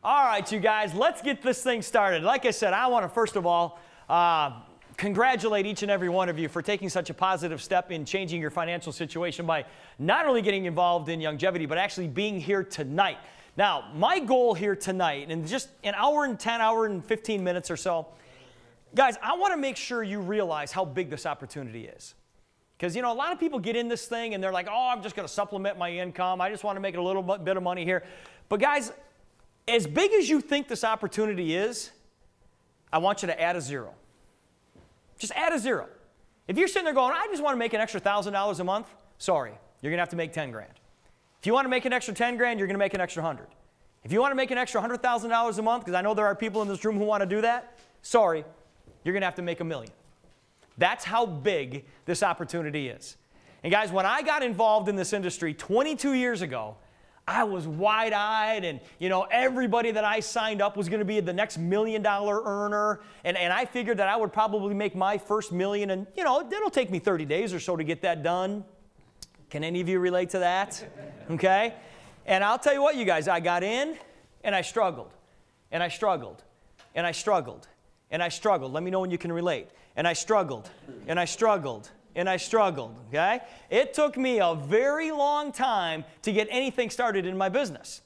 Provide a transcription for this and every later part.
All right, you guys, let's get this thing started. Like I said, I want to first of all congratulate each and every one of you for taking such a positive step in changing your financial situation by not only getting involved in Youngevity, but actually being here tonight. Now, my goal here tonight, in just an hour and 10, hour and 15 minutes or so, guys, I want to make sure you realize how big this opportunity is. Because, you know, a lot of people get in this thing and they're like, oh, I'm just going to supplement my income. I just want to make a little bit of money here. But guys, as big as you think this opportunity is, I want you to add a zero. Just add a zero. If you're sitting there going, I just want to make an extra $1,000 a month, sorry, you're going to have to make 10 grand. If you want to make an extra 10 grand, you're going to make an extra 100. If you want to make an extra $100,000 a month, because I know there are people in this room who want to do that, sorry, you're going to have to make $1 million. That's how big this opportunity is. And guys, when I got involved in this industry 22 years ago, I was wide-eyed, and you know, everybody that I signed up was going to be the next $1 million earner, and I figured that I would probably make my first $1 million, and you know, it'll take me 30 days or so to get that done. Can any of you relate to that? Okay? And I'll tell you what, you guys, I got in, and I struggled, and I struggled, and I struggled, and I struggled. Let me know when you can relate. And I struggled, and I struggled, and I struggled, okay? It took me a very long time to get anything started in my business.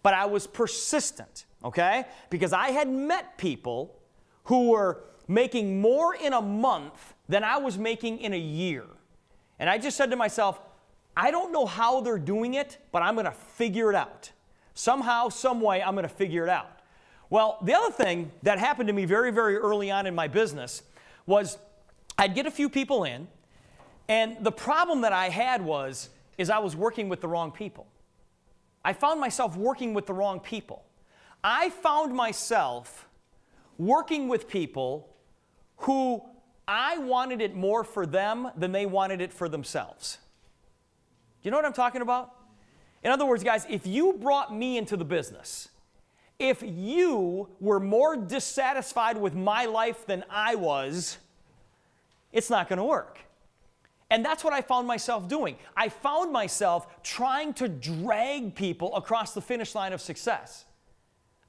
But I was persistent, okay? Because I had met people who were making more in a month than I was making in a year. And I just said to myself, I don't know how they're doing it, but I'm going to figure it out. Somehow, some way, I'm going to figure it out. Well, the other thing that happened to me very, very early on in my business was I'd get a few people in, and the problem that I had is I was working with the wrong people. I found myself working with the wrong people. I found myself working with people who I wanted it more for them than they wanted it for themselves. Do you know what I'm talking about? In other words, guys, if you brought me into the business, if you were more dissatisfied with my life than I was, it's not going to work. And that's what I found myself doing. I found myself trying to drag people across the finish line of success.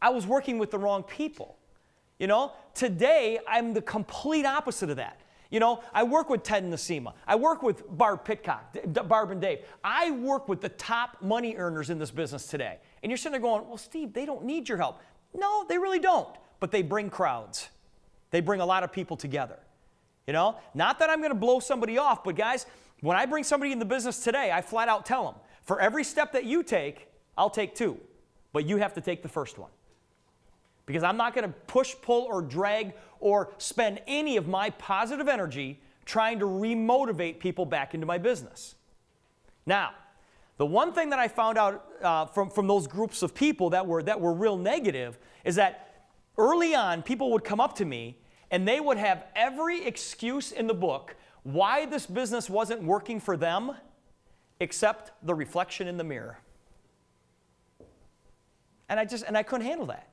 I was working with the wrong people. You know, today I'm the complete opposite of that. You know, I work with Ted and Nasima. I work with Barb Pitcock, Barb and Dave. I work with the top money earners in this business today. And you're sitting there going, well, Steve, they don't need your help. No, they really don't. But they bring crowds. They bring a lot of people together. You know, not that I'm going to blow somebody off, but guys, when I bring somebody in the business today, I flat out tell them, for every step that you take, I'll take 2. But you have to take the first one. Because I'm not going to push, pull, or drag, or spend any of my positive energy trying to remotivate people back into my business. Now, the one thing that I found out from those groups of people that were real negative is that early on, people would come up to me and they would have every excuse in the book why this business wasn't working for them except the reflection in the mirror. And I couldn't handle that.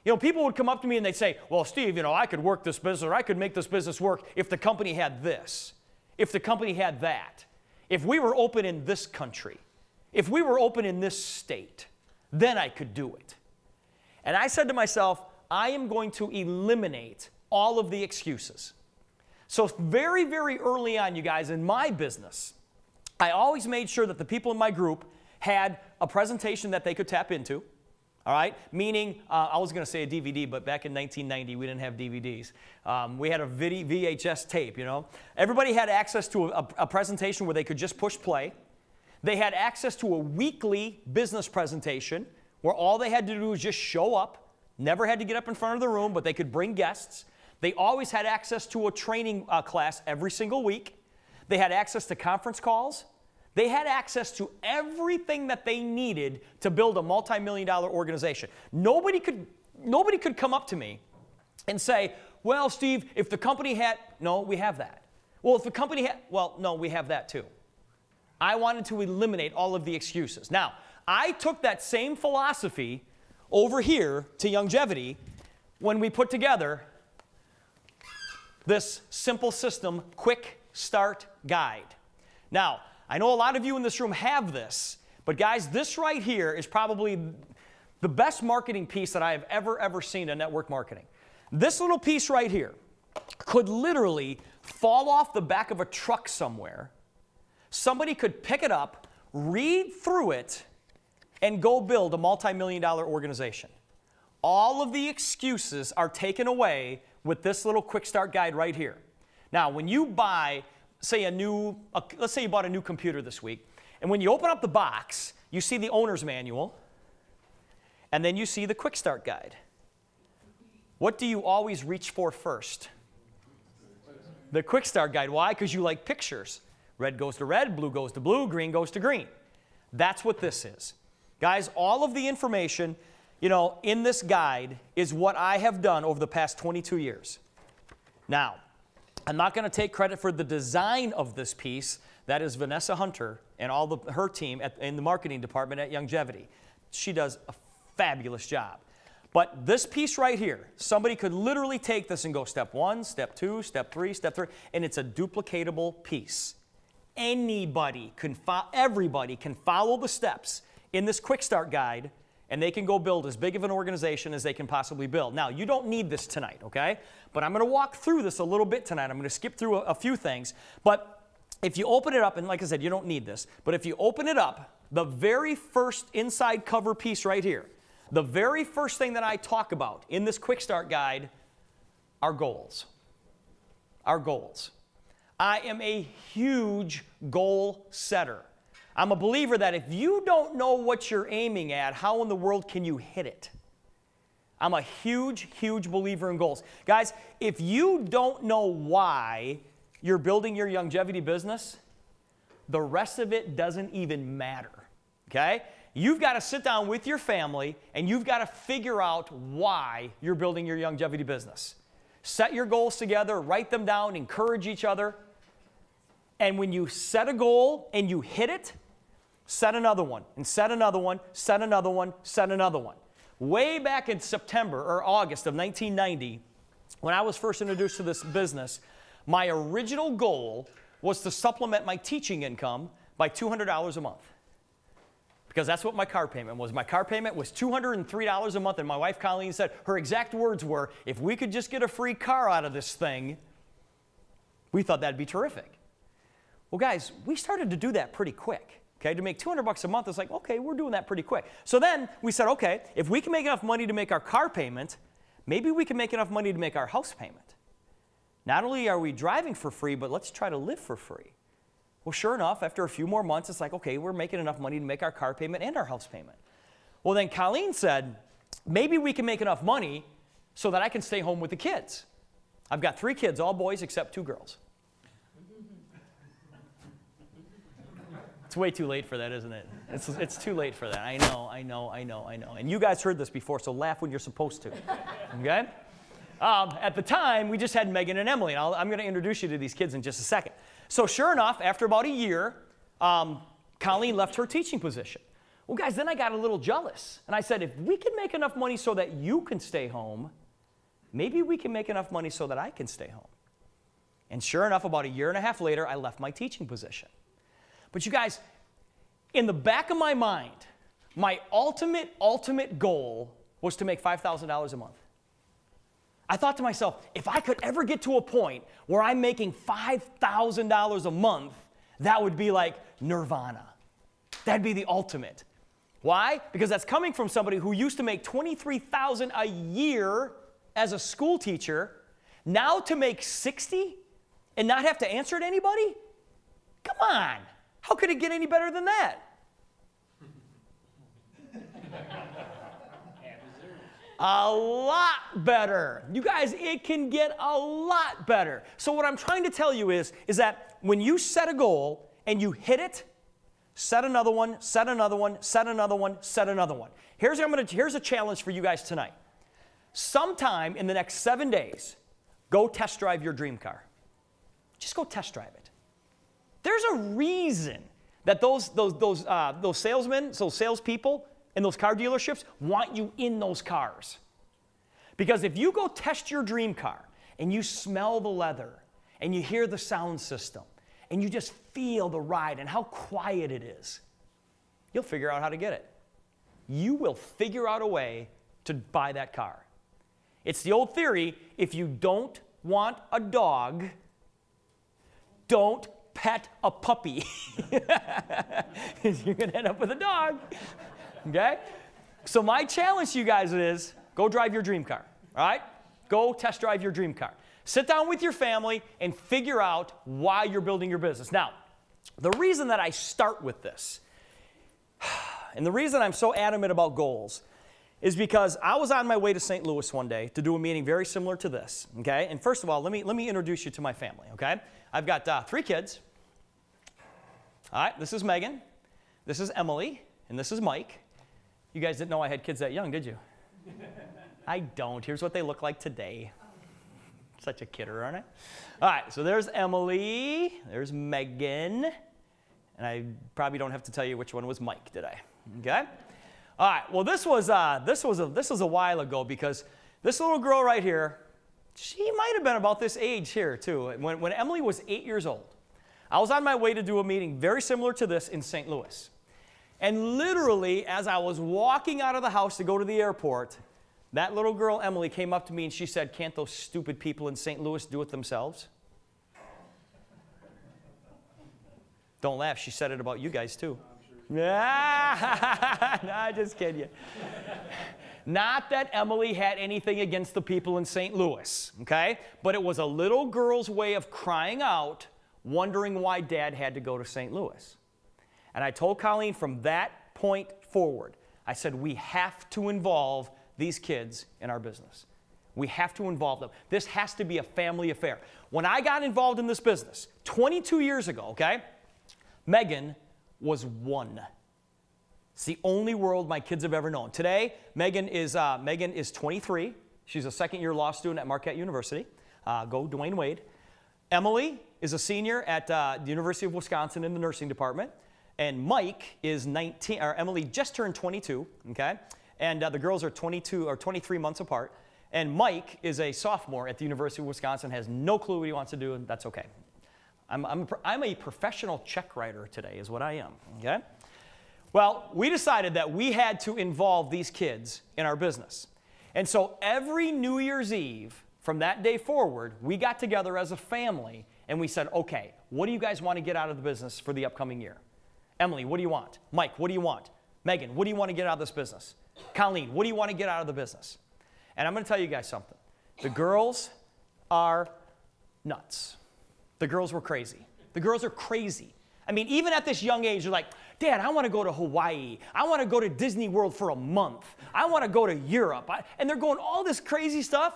You know, people would come up to me and they'd say, well, Steve, you know, I could work this business, or I could make this business work if the company had this, if the company had that, if we were open in this country, if we were open in this state, then I could do it. And I said to myself, I am going to eliminate all of the excuses. So very, very early on, you guys, in my business, I always made sure that the people in my group had a presentation that they could tap into. All right? Meaning, I was going to say a DVD, but back in 1990, we didn't have DVDs. We had a VHS tape, you know. Everybody had access to a presentation where they could just push play. They had access to a weekly business presentation where all they had to do was just show up, never had to get up in front of the room, but they could bring guests. They always had access to a training class every single week. They had access to conference calls. They had access to everything that they needed to build a multi-million-dollar organization. Nobody could come up to me and say, well, Steve, if the company had, no, we have that. Well, if the company had, well, no, we have that too. I wanted to eliminate all of the excuses. Now, I took that same philosophy over here to Youngevity when we put together this simple system, quick start guide. Now, I know a lot of you in this room have this, but guys, this right here is probably the best marketing piece that I have ever seen in network marketing. This little piece right here could literally fall off the back of a truck somewhere. Somebody could pick it up, read through it, and go build a multi-million-dollar organization. All of the excuses are taken away with this little quick start guide right here. Now, when you buy, say, let's say you bought a new computer this week, and when you open up the box, you see the owner's manual, and then you see the quick start guide. What do you always reach for first? The quick start guide. Why? Because you like pictures. Red goes to red, blue goes to blue, green goes to green. That's what this is. Guys, all of the information, in this guide is what I have done over the past 22 years. Now, I'm not going to take credit for the design of this piece. That is Vanessa Hunter and her team in the marketing department at Youngevity. She does a fabulous job. But this piece right here, somebody could literally take this and go step 1, step 2, step 3, and it's a duplicatable piece. Everybody can follow the steps in this quick start guide, and they can go build as big of an organization as they can possibly build. Now, you don't need this tonight, okay? But I'm going to walk through this a little bit tonight. I'm going to skip through a few things. But if you open it up, and like I said, you don't need this, but if you open it up, the very first inside cover piece right here, the very first thing that I talk about in this quick start guide are goals. Our goals. I am a huge goal setter. I'm a believer that if you don't know what you're aiming at, how in the world can you hit it? I'm a huge believer in goals. Guys, if you don't know why you're building your Youngevity business, the rest of it doesn't even matter, okay? You've got to sit down with your family and you've got to figure out why you're building your Youngevity business. Set your goals together, write them down, encourage each other. And when you set a goal and you hit it, set another one, and set another one, set another one, set another one. Way back in September or August of 1990, when I was first introduced to this business, my original goal was to supplement my teaching income by $200 a month. Because that's what my car payment was. My car payment was $203 a month, and my wife Colleen said, her exact words were, if we could just get a free car out of this thing, we thought that'd be terrific. Well, guys, we started to do that pretty quick. Okay, to make $200 a month, it's like, okay, we're doing that pretty quick. So then we said, okay, if we can make enough money to make our car payment, maybe we can make enough money to make our house payment. Not only are we driving for free, but let's try to live for free. Well, sure enough, after a few more months, it's like, okay, we're making enough money to make our car payment and our house payment. Well, then Colleen said, maybe we can make enough money so that I can stay home with the kids. I've got 3 kids, all boys except 2 girls. It's way too late for that, isn't it? It's too late for that. I know. And you guys heard this before, so laugh when you're supposed to, okay? At the time, we just had Megan and Emily, and I'm going to introduce you to these kids in just a second. So sure enough, after about a year, Colleen left her teaching position. Well, guys, then I got a little jealous, and I said, if we can make enough money so that you can stay home, maybe we can make enough money so that I can stay home. And sure enough, about a year and a half later, I left my teaching position. But you guys, in the back of my mind, my ultimate goal was to make $5,000 a month. I thought to myself, if I could ever get to a point where I'm making $5,000 a month, that would be like nirvana. That'd be the ultimate. Why? Because that's coming from somebody who used to make $23,000 a year as a school teacher, now to make $60,000 and not have to answer to anybody? Come on. How could it get any better than that? A lot better. You guys, it can get a lot better. So what I'm trying to tell you is that when you set a goal and you hit it, set another one, set another one, set another one, set another one. Here's a challenge for you guys tonight. Sometime in the next 7 days, go test drive your dream car. Just go test drive it. There's a reason that those salesmen, those salespeople in those car dealerships want you in those cars. Because if you go test your dream car and you smell the leather and you hear the sound system and you just feel the ride and how quiet it is, you'll figure out how to get it. you will figure out a way to buy that car. It's the old theory, if you don't want a dog, don't pet a puppy. You're going to end up with a dog. Okay? So my challenge to you guys is, go drive your dream car. All right? Go test drive your dream car. Sit down with your family and figure out why you're building your business. Now, the reason that I start with this, and the reason I'm so adamant about goals, is because I was on my way to St. Louis one day to do a meeting very similar to this, okay? And first of all, let me introduce you to my family, okay? I've got 3 kids. All right, this is Megan, this is Emily, and this is Mike. You guys didn't know I had kids that young, did you? I don't. Here's what they look like today. Such a kidder, aren't I? All right, so there's Emily, there's Megan, and I probably don't have to tell you which one was Mike, did I? Okay? All right, well, this was a while ago, because this little girl right here, she might have been about this age here, too. When Emily was 8 years old, I was on my way to do a meeting very similar to this in St. Louis. And literally, as I was walking out of the house to go to the airport, that little girl, Emily, came up to me and she said, "Can't those stupid people in St. Louis do it themselves?" Don't laugh, she said it about you guys, too. Yeah, no, just kidding you. Not that Emily had anything against the people in St. Louis, okay? But it was a little girl's way of crying out, wondering why Dad had to go to St. Louis. And I told Colleen from that point forward, I said, we have to involve these kids in our business. We have to involve them. This has to be a family affair. When I got involved in this business 22 years ago, okay, Megan was 1. It's the only world my kids have ever known. Today, Megan is 23. She's a second-year law student at Marquette University. Go Dwayne Wade. Emily is a senior at the University of Wisconsin in the nursing department. And Mike is 19, or Emily just turned 22, okay? And the girls are 22 or 23 months apart. And Mike is a sophomore at the University of Wisconsin, has no clue what he wants to do, and that's okay. I'm a professional check writer today is what I am, okay? Well, we decided that we had to involve these kids in our business. And so every New Year's Eve, from that day forward, we got together as a family and we said, okay, what do you guys want to get out of the business for the upcoming year? Emily, what do you want? Mike, what do you want? Megan, what do you want to get out of this business? Colleen, what do you want to get out of the business? And I'm going to tell you guys something. The girls are nuts. The girls were crazy. The girls are crazy. I mean, even at this young age, they're like, Dad, I want to go to Hawaii. I want to go to Disney World for a month. I want to go to Europe. And they're going all this crazy stuff.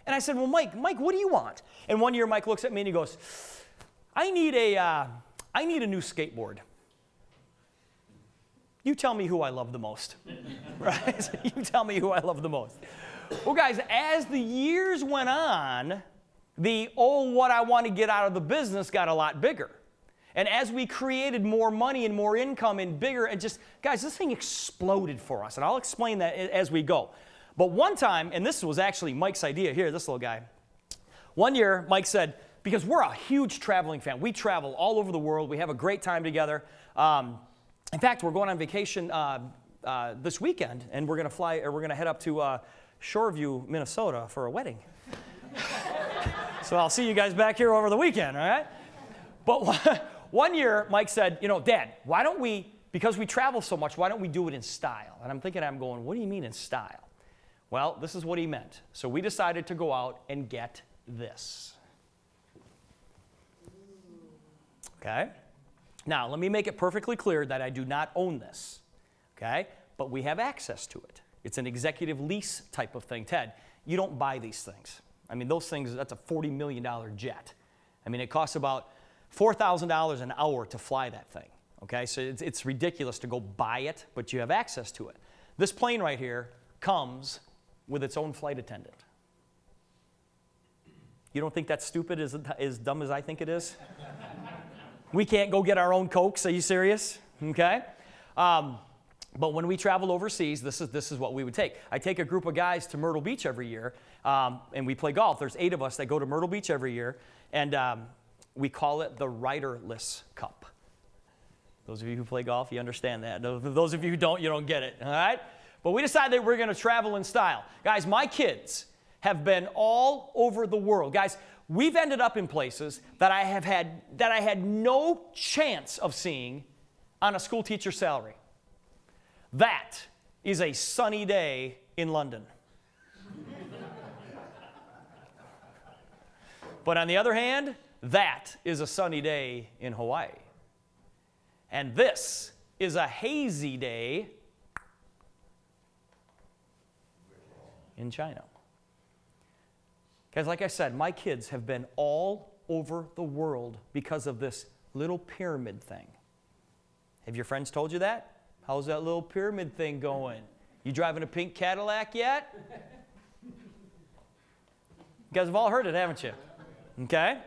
And I said, well, Mike, what do you want? And one year, Mike looks at me and he goes, I need a new skateboard. You tell me who I love the most, right? You tell me who I love the most. Well, guys, as the years went on, what I want to get out of the business got a lot bigger. And as we created more money and more income and bigger, and just, guys, this thing exploded for us. And I'll explain that as we go. But one time, and this was actually Mike's idea here, this little guy. One year, Mike said, because we're a huge traveling fan. We travel all over the world. We have a great time together. In fact, we're going on vacation this weekend, and we're going to head up to Shoreview, Minnesota for a wedding. So I'll see you guys back here over the weekend, all right? But one year, Mike said, you know, Dad, why don't we, because we travel so much, why don't we do it in style? And I'm going, what do you mean in style? Well, this is what he meant. So we decided to go out and get this. Okay? Now, let me make it perfectly clear that I do not own this, okay? But we have access to it. It's an executive lease type of thing. Ted, you don't buy these things. I mean, those things, that's a $40 million jet. I mean, it costs about $4,000 an hour to fly that thing, okay? So it's ridiculous to go buy it, but you have access to it. This plane right here comes with its own flight attendant. You don't think that's stupid, as dumb as I think it is? We can't go get our own Cokes. Are you serious? Okay. But when we travel overseas, this is what we would take. I take a group of guys to Myrtle Beach every year, and we play golf. There's 8 of us that go to Myrtle Beach every year, and we call it the Riderless Cup. Those of you who play golf, you understand that. Those of you who don't, you don't get it. All right. But we decided that we're going to travel in style. Guys, my kids have been all over the world. Guys, we've ended up in places that I had no chance of seeing on a school teacher salary. That is a sunny day in London. But on the other hand, that is a sunny day in Hawaii. And this is a hazy day in China. Guys, like I said, my kids have been all over the world because of this little pyramid thing. Have your friends told you that? How's that little pyramid thing going? You driving a pink Cadillac yet? You guys have all heard it, haven't you? Okay?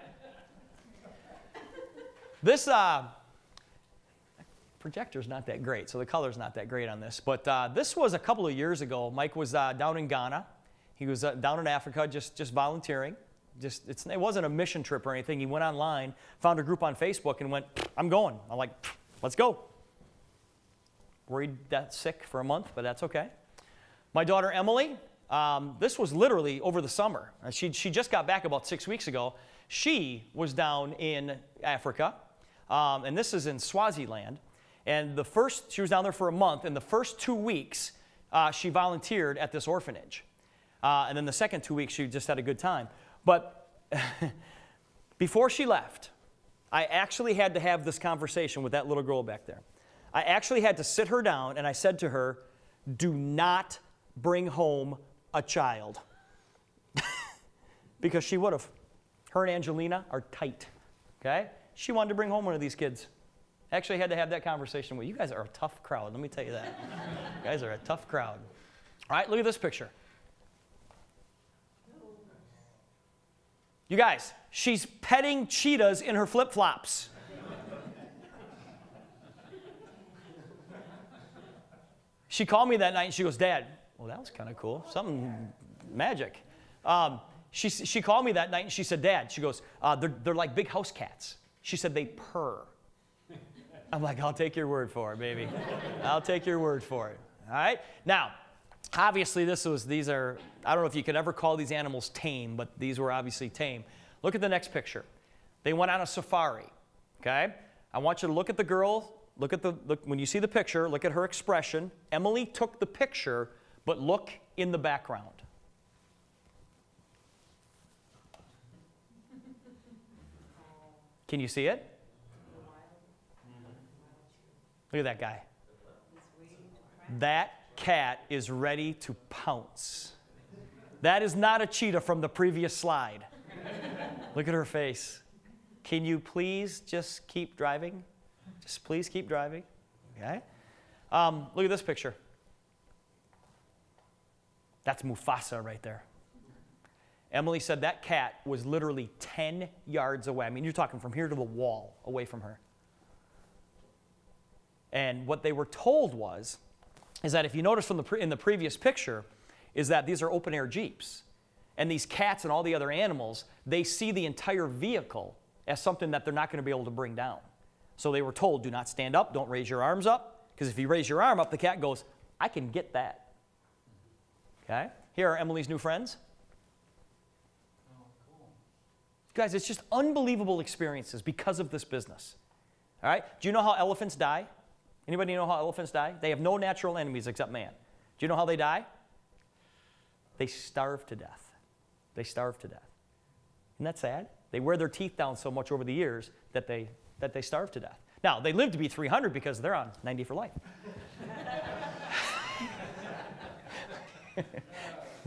This projector's not that great, so the color's not that great on this. But this was a couple of years ago. Mike was down in Ghana. He was down in Africa just volunteering. It wasn't a mission trip or anything. He went online, found a group on Facebook, and went, I'm going. I'm like, let's go. Worried that sick for a month, but that's okay. My daughter Emily, this was literally over the summer. She just got back about 6 weeks ago. She was down in Africa, and this is in Swaziland. And she was down there for a month, and the first 2 weeks, she volunteered at this orphanage. And then the second 2 weeks, she just had a good time. But before she left, I actually had to have this conversation with that little girl back there. I actually had to sit her down, and I said to her, do not bring home a child. Because she would have. Her and Angelina are tight, okay? She wanted to bring home one of these kids. Actually had to have that conversation with you. Guys are a tough crowd, let me tell you that. You guys are a tough crowd. All right, look at this picture. You guys, she's petting cheetahs in her flip-flops. She called me that night and she goes, Dad, well, that was kind of cool. Something magic. She called me that night and she said, Dad, she goes, they're like big house cats. She said they purr. I'm like, I'll take your word for it, baby. I'll take your word for it. All right? Now, obviously these are, I don't know if you could ever call these animals tame, but these were obviously tame. Look at the next picture. They went on a safari, okay? I want you to look at the girl. When you see the picture, look at her expression. Emily took the picture, but look in the background. Can you see it? Look at that guy. That cat is ready to pounce. That is not a cheetah from the previous slide. Look at her face. Can you please just keep driving? Just please keep driving. Okay? Look at this picture. That's Mufasa right there. Emily said that cat was literally 10 yards away. I mean, you're talking from here to the wall away from her. And what they were told is that if you notice in the previous picture, is that these are open-air Jeeps. And these cats and all the other animals, they see the entire vehicle as something that they're not going to be able to bring down. So they were told, do not stand up, don't raise your arms up, because if you raise your arm up, the cat goes, I can get that. Okay? Here are Emily's new friends. Oh, cool. Guys, it's just unbelievable experiences because of this business. All right? Do you know how elephants die? Anybody know how elephants die? They have no natural enemies except man. Do you know how they die? They starve to death. They starve to death. Isn't that sad? They wear their teeth down so much over the years that they starve to death. Now, they live to be 300 because they're on 90 for life.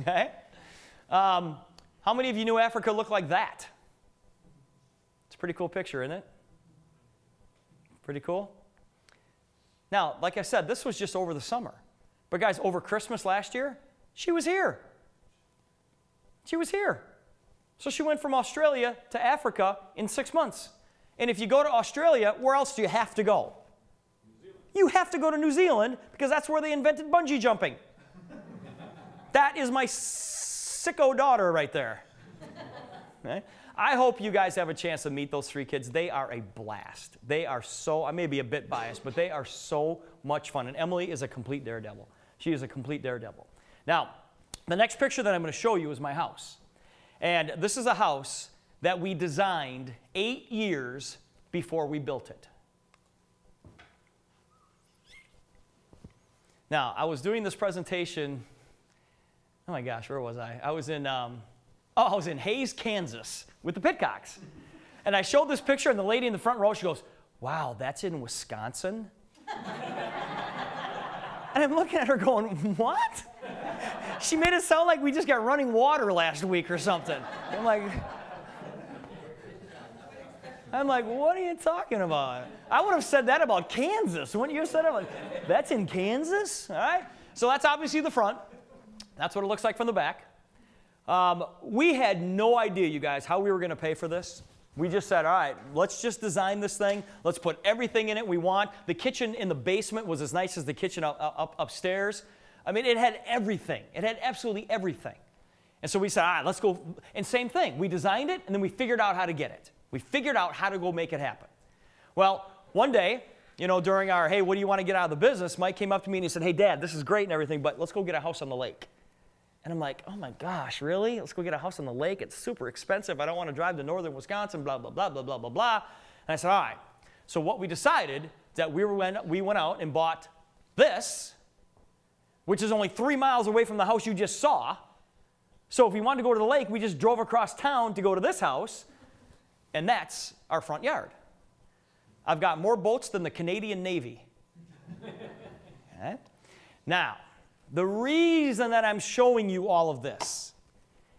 Okay? How many of you knew Africa looked like that? It's a pretty cool picture, isn't it? Pretty cool? Now, like I said, this was just over the summer. But guys, over Christmas last year, she was here. She was here. So she went from Australia to Africa in 6 months. And if you go to Australia, where else do you have to go? You have to go to New Zealand because that's where they invented bungee jumping. That is my sicko daughter right there. Okay? I hope you guys have a chance to meet those 3 kids. They are a blast. They are so, I may be a bit biased, but they are so much fun. And Emily is a complete daredevil. She is a complete daredevil. Now, the next picture that I'm going to show you is my house. And this is a house that we designed 8 years before we built it. Now, I was doing this presentation, oh my gosh, where was I? I was in Hayes, Kansas with the Pitcocks. And I showed this picture, and the lady in the front row, she goes, wow, that's in Wisconsin? And I'm looking at her going, what? She made it sound like we just got running water last week or something. I'm like, what are you talking about? I would have said that about Kansas. Wouldn't you have said that? That's in Kansas? All right. So that's obviously the front. That's what it looks like from the back. We had no idea, you guys, how we were going to pay for this. We just said, all right, let's just design this thing. Let's put everything in it we want. The kitchen in the basement was as nice as the kitchen upstairs. I mean, it had everything. It had absolutely everything. And so we said, all right, let's go. And same thing. We designed it, and then we figured out how to get it. We figured out how to go make it happen. Well, one day, you know, during our, hey, what do you want to get out of the business, Mike came up to me and he said, hey, Dad, this is great and everything, but let's go get a house on the lake. And I'm like, oh my gosh, really? Let's go get a house on the lake. It's super expensive. I don't want to drive to northern Wisconsin, blah, blah, blah, blah, blah, blah, blah. And I said, all right. So what we decided is that we went out and bought this, which is only 3 miles away from the house you just saw. So if we wanted to go to the lake, we just drove across town to go to this house, and that's our front yard. I've got more boats than the Canadian Navy. Okay? Now, the reason that I'm showing you all of this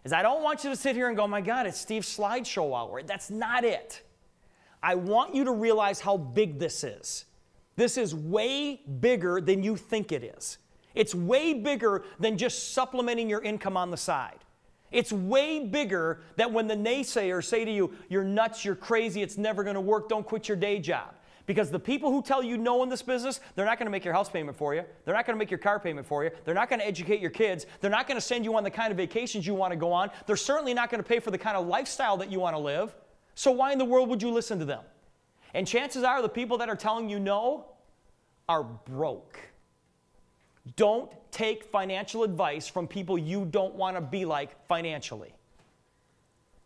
is I don't want you to sit here and go, my God, it's Steve's slideshow hour. That's not it. I want you to realize how big this is. This is way bigger than you think it is. It's way bigger than just supplementing your income on the side. It's way bigger than when the naysayers say to you, you're nuts, you're crazy, it's never going to work, don't quit your day job. Because the people who tell you no in this business, they're not going to make your house payment for you. They're not going to make your car payment for you. They're not going to educate your kids. They're not going to send you on the kind of vacations you want to go on. They're certainly not going to pay for the kind of lifestyle that you want to live. So why in the world would you listen to them? And chances are the people that are telling you no are broke. Don't take financial advice from people you don't want to be like financially.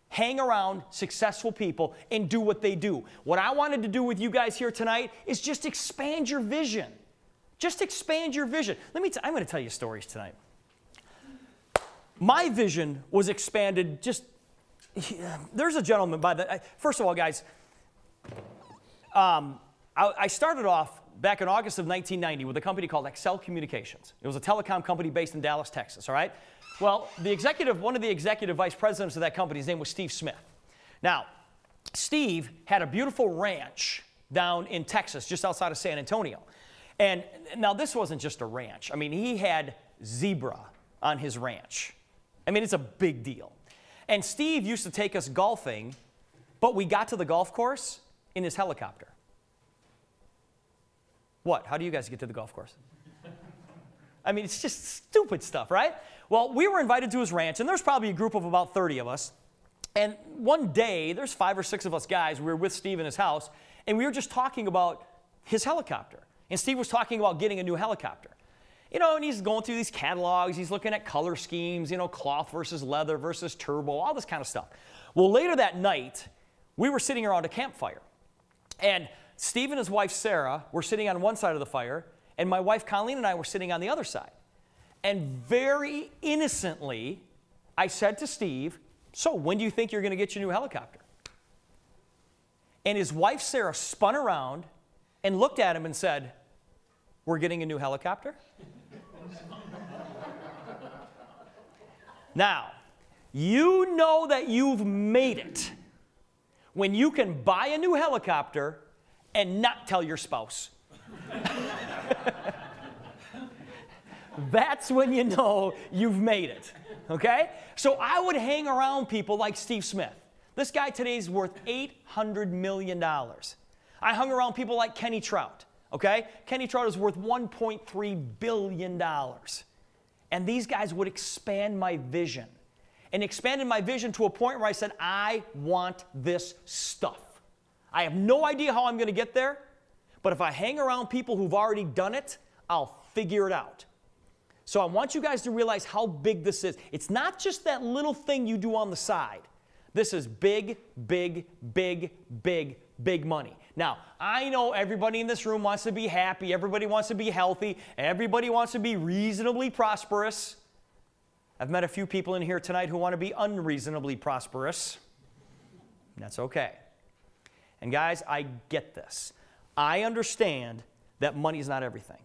Hang around successful people and do what they do. What I wanted to do with you guys here tonight is just expand your vision. Just expand your vision. I'm going to tell you stories tonight. My vision was expanded just, there's a gentleman by the, first of all, guys, I started off back in August of 1990 with a company called Excel Communications. It was a telecom company based in Dallas, Texas, all right? Well, one of the executive vice presidents of that company, his name was Steve Smith. Now, Steve had a beautiful ranch down in Texas, just outside of San Antonio. And now this wasn't just a ranch. I mean, he had zebra on his ranch. I mean, it's a big deal. And Steve used to take us golfing, but we got to the golf course in his helicopter. What? How do you guys get to the golf course? I mean, it's just stupid stuff, right? Well, we were invited to his ranch, and there's probably a group of about 30 of us. And one day, there's 5 or 6 of us guys. We were with Steve in his house, and we were just talking about his helicopter. And Steve was talking about getting a new helicopter. You know, and he's going through these catalogs. He's looking at color schemes, you know, cloth versus leather versus turbo, all this kind of stuff. Well, later that night, we were sitting around a campfire. And Steve and his wife, Sarah, were sitting on one side of the fire, and my wife, Colleen, and I were sitting on the other side. And very innocently, I said to Steve, so when do you think you're going to get your new helicopter? And his wife, Sarah, spun around and looked at him and said, we're getting a new helicopter? Now, you know that you've made it when you can buy a new helicopter and not tell your spouse. That's when you know you've made it, okay? So I would hang around people like Steve Smith. This guy today is worth $800 million. I hung around people like Kenny Trout, okay? Kenny Trout is worth $1.3 billion. And these guys would expand my vision. And expanded my vision to a point where I said, I want this stuff. I have no idea how I'm going to get there, but if I hang around people who've already done it, I'll figure it out. So I want you guys to realize how big this is. It's not just that little thing you do on the side. This is big, big, big, big, big money. Now, I know everybody in this room wants to be happy. Everybody wants to be healthy. Everybody wants to be reasonably prosperous. I've met a few people in here tonight who want to be unreasonably prosperous. That's okay. And guys, I get this. I understand that money is not everything.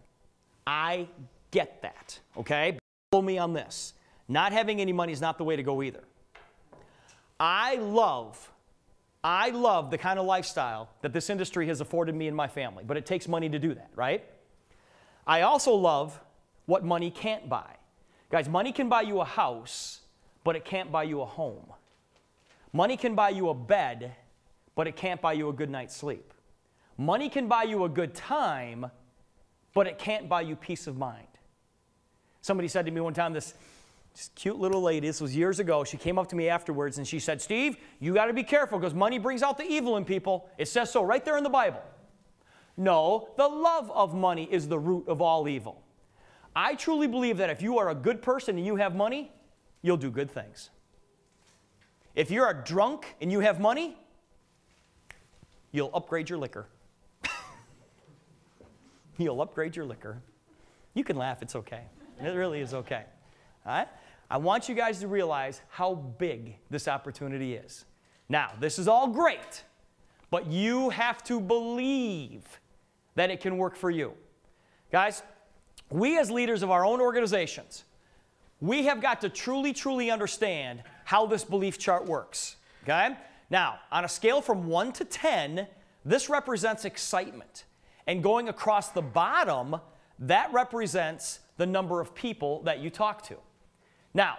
I get that, okay? Follow me on this. Not having any money is not the way to go either. I love the kind of lifestyle that this industry has afforded me and my family, but it takes money to do that, right? I also love what money can't buy. Guys, money can buy you a house, but it can't buy you a home. Money can buy you a bed, but it can't buy you a good night's sleep. Money can buy you a good time, but it can't buy you peace of mind. Somebody said to me one time, this cute little lady, this was years ago, she came up to me afterwards and she said, Steve, you got to be careful because money brings out the evil in people. It says so right there in the Bible. No, the love of money is the root of all evil. I truly believe that if you are a good person and you have money, you'll do good things. If you're a drunk and you have money, you'll upgrade your liquor. You'll upgrade your liquor. You can laugh, it's okay. It really is okay. All right? I want you guys to realize how big this opportunity is. Now, this is all great, but you have to believe that it can work for you. Guys, we as leaders of our own organizations, we have got to truly, truly understand how this belief chart works. Okay? Now, on a scale from 1 to 10, this represents excitement. And going across the bottom, that represents the number of people that you talk to. Now,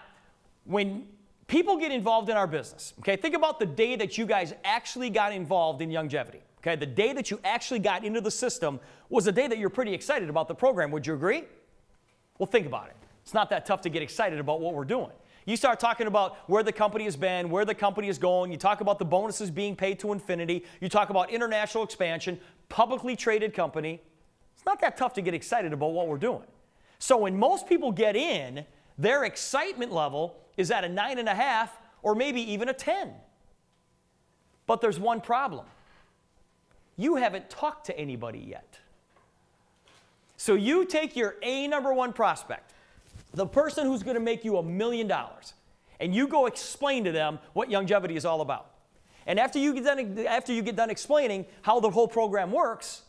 when people get involved in our business, okay, think about the day that you guys actually got involved in Youngevity. Okay, the day that you actually got into the system was a day that you're pretty excited about the program. Would you agree? Well, think about it. It's not that tough to get excited about what we're doing. You start talking about where the company has been, where the company is going. You talk about the bonuses being paid to infinity. You talk about international expansion, publicly traded company. It's not that tough to get excited about what we're doing. So when most people get in, their excitement level is at a 9.5 or maybe even a 10. But there's one problem. You haven't talked to anybody yet. So you take your number one prospect, the person who's going to make you $1 million, and you go explain to them what Youngevity is all about. And after you get done explaining how the whole program works,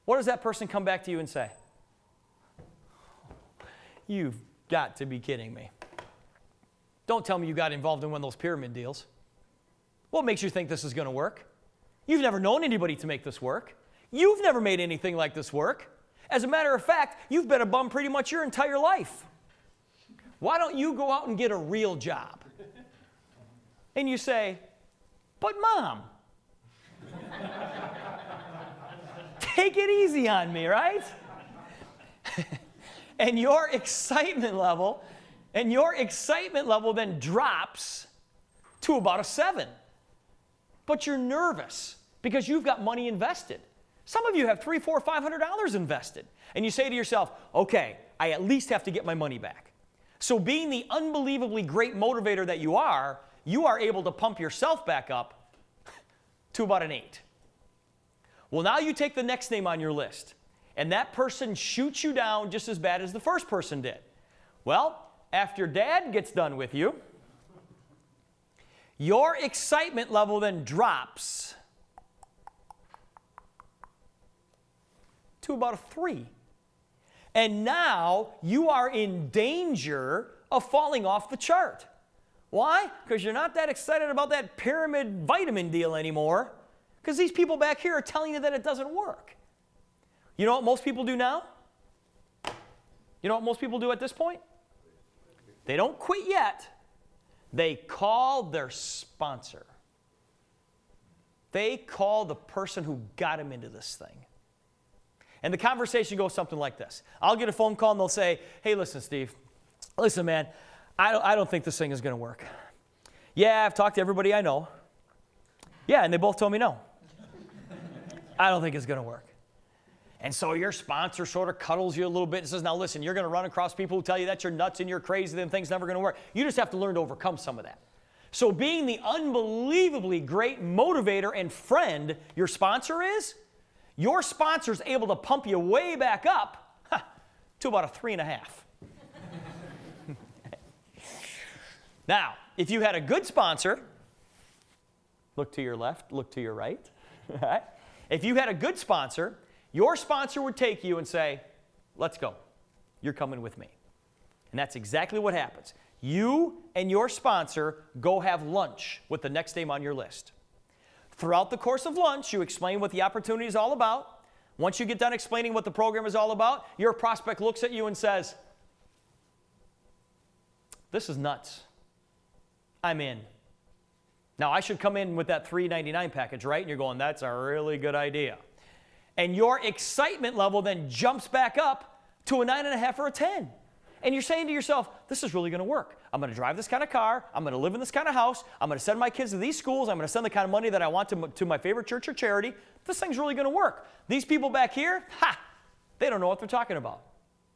what does that person come back to you and say? You've got to be kidding me. Don't tell me you got involved in one of those pyramid deals. What makes you think this is going to work? You've never known anybody to make this work. You've never made anything like this work. As a matter of fact, you've been a bum pretty much your entire life. Why don't you go out and get a real job? And you say, but Mom, take it easy on me, right? And your excitement level then drops to about a 7. But you're nervous because you've got money invested. Some of you have $300, $400, $500 invested. And you say to yourself, okay, I at least have to get my money back. So being the unbelievably great motivator that you are able to pump yourself back up to about an 8. Well, now you take the next name on your list, and that person shoots you down just as bad as the first person did. Well, after Dad gets done with you, your excitement level then drops to about a 3. And now you are in danger of falling off the chart. Why? Because you're not that excited about that pyramid vitamin deal anymore, because these people back here are telling you that it doesn't work. You know what most people do now? You know what most people do at this point? They don't quit yet. They call their sponsor. They call the person who got him into this thing. And the conversation goes something like this. I'll get a phone call and they'll say, hey, listen, Steve. Listen, man, I don't think this thing is going to work. Yeah, I've talked to everybody I know. Yeah, and they both told me no. I don't think it's going to work. And so your sponsor sort of cuddles you a little bit and says, now listen, you're going to run across people who tell you that you're nuts and you're crazy and things never going to work. You just have to learn to overcome some of that. So being the unbelievably great motivator and friend your sponsor is, your sponsor's able to pump you way back up to about a 3.5. Now, if you had a good sponsor, look to your left, look to your right. If you had a good sponsor, your sponsor would take you and say, let's go. You're coming with me. And that's exactly what happens. You and your sponsor go have lunch with the next name on your list. Throughout the course of lunch, you explain what the opportunity is all about. Once you get done explaining what the program is all about, your prospect looks at you and says, this is nuts. I'm in. Now, I should come in with that $3.99 package, right? And you're going, that's a really good idea. And your excitement level then jumps back up to a 9.5 or a 10. And you're saying to yourself, this is really going to work. I'm going to drive this kind of car. I'm going to live in this kind of house. I'm going to send my kids to these schools. I'm going to send the kind of money that I want to my favorite church or charity. This thing's really going to work. These people back here, they don't know what they're talking about.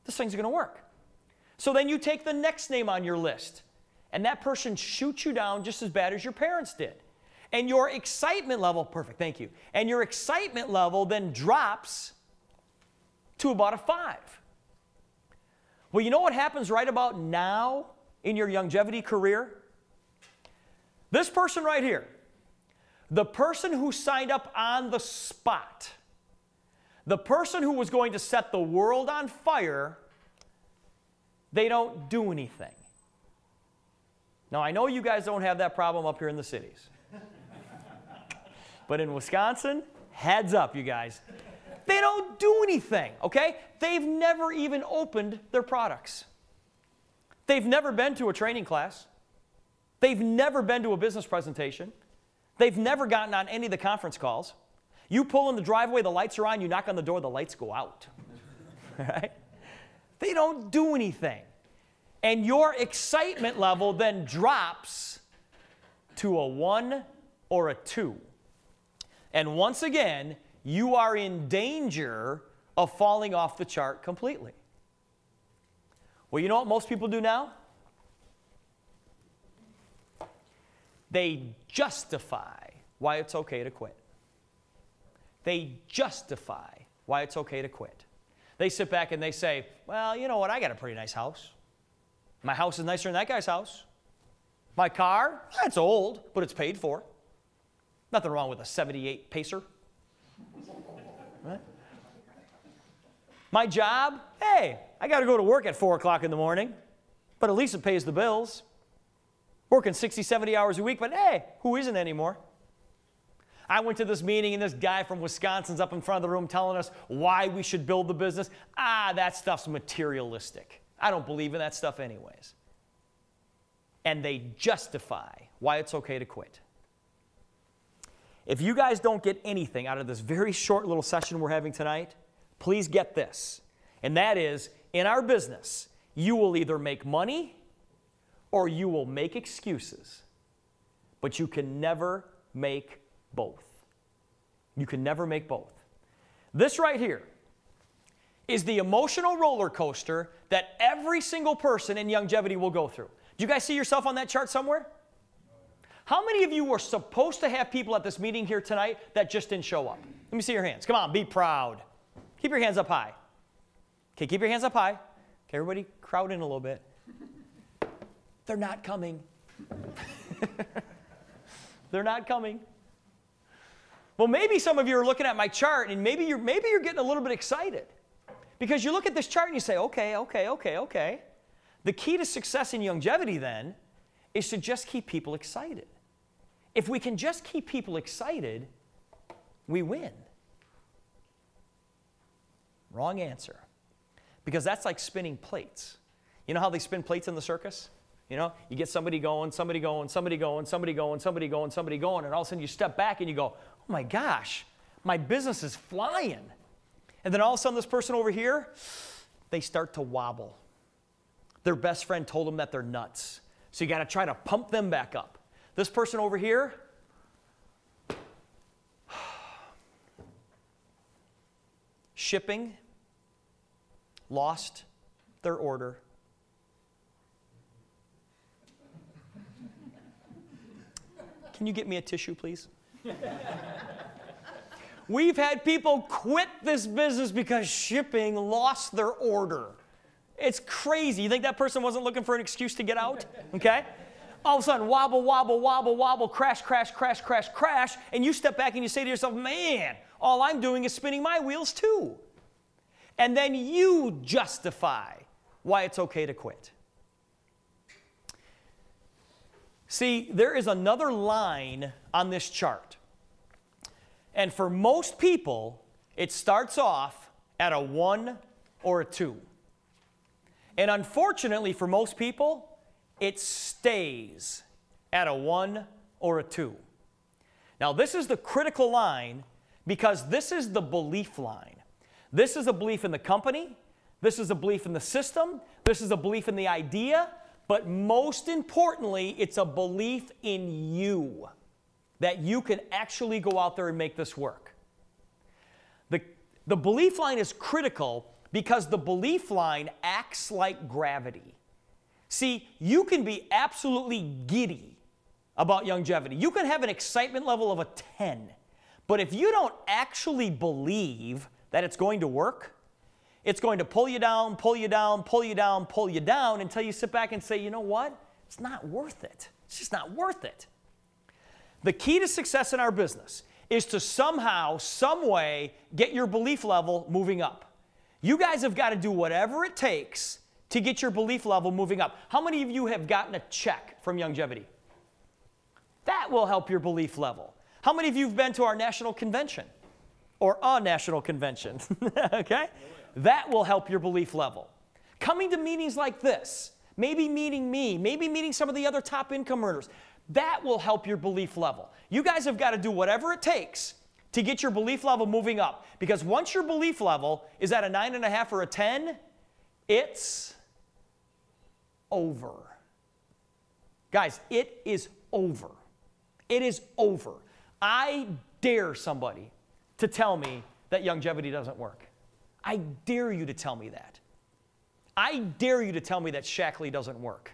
This thing's going to work. So then you take the next name on your list, and that person shoots you down just as bad as your parents did. And your excitement level, perfect, thank you. And your excitement level then drops to about a 5. Well, you know what happens right about now in your Youngevity career? This person right here, the person who signed up on the spot, the person who was going to set the world on fire, they don't do anything. Now, I know you guys don't have that problem up here in the cities. But in Wisconsin, heads up, you guys. They don't do anything, okay? They've never even opened their products. They've never been to a training class. They've never been to a business presentation. They've never gotten on any of the conference calls. You pull in the driveway, the lights are on, you knock on the door, the lights go out. Right? They don't do anything. And your excitement level then drops to a 1 or a 2. And once again, you are in danger of falling off the chart completely. Well, you know what most people do now? They justify why it's okay to quit. They justify why it's okay to quit. They sit back and they say, well, you know what, I got a pretty nice house. My house is nicer than that guy's house. My car, it's old, but it's paid for. Nothing wrong with a 78 Pacer. Right? My job, hey, I got to go to work at 4 o'clock in the morning, but at least it pays the bills. Working 60, 70 hours a week, but hey, who isn't anymore? I went to this meeting and this guy from Wisconsin's up in front of the room telling us why we should build the business. That stuff's materialistic. I don't believe in that stuff anyways. And they justify why it's okay to quit. If you guys don't get anything out of this very short little session we're having tonight, please get this. And that is, in our business, you will either make money or you will make excuses. But you can never make both. You can never make both. This right here is the emotional roller coaster that every single person in Youngevity will go through. Do you guys see yourself on that chart somewhere? How many of you were supposed to have people at this meeting here tonight that just didn't show up? Let me see your hands. Come on, be proud. Keep your hands up high. Okay, keep your hands up high. Okay, everybody crowd in a little bit. They're not coming. They're not coming. Well, maybe some of you are looking at my chart and maybe you're getting a little bit excited. Because you look at this chart and you say, okay. The key to success in Youngevity then is to just keep people excited. If we can just keep people excited, we win. Wrong answer. Because that's like spinning plates. You know how they spin plates in the circus? You know, you get somebody going, somebody going, somebody going, somebody going, somebody going, somebody going, and all of a sudden you step back and you go, oh my gosh, my business is flying. And then all of a sudden this person over here, they start to wobble. Their best friend told them that they're nuts. So you got to try to pump them back up. This person over here, shipping lost their order. Can you get me a tissue, please? We've had people quit this business because shipping lost their order. It's crazy. You think that person wasn't looking for an excuse to get out? Okay? All of a sudden, wobble, wobble, wobble, wobble, crash, crash, crash, crash, crash, and you step back and you say to yourself, man, all I'm doing is spinning my wheels too. And then you justify why it's okay to quit. See, there is another line on this chart. And for most people, it starts off at a 1 or a 2. And unfortunately for most people, it stays at a 1 or a 2. Now, this is the critical line because this is the belief line. This is a belief in the company. This is a belief in the system. This is a belief in the idea. But most importantly, it's a belief in you, that you can actually go out there and make this work. The belief line is critical because the belief line acts like gravity. See, you can be absolutely giddy about Youngevity. You can have an excitement level of a 10. But if you don't actually believe that it's going to work, it's going to pull you down, pull you down, pull you down, pull you down until you sit back and say, you know what? It's not worth it. It's just not worth it. The key to success in our business is to somehow, some way, get your belief level moving up. You guys have got to do whatever it takes to get your belief level moving up. How many of you have gotten a check from Youngevity? That will help your belief level. How many of you have been to our national convention or a national convention? Okay? That will help your belief level. Coming to meetings like this, maybe meeting me, maybe meeting some of the other top income earners, that will help your belief level. You guys have got to do whatever it takes to get your belief level moving up. Because once your belief level is at a 9.5 or a 10, it's over. Guys, it is over. It is over. I dare somebody to tell me that Youngevity doesn't work. I dare you to tell me that. I dare you to tell me that Shackley doesn't work.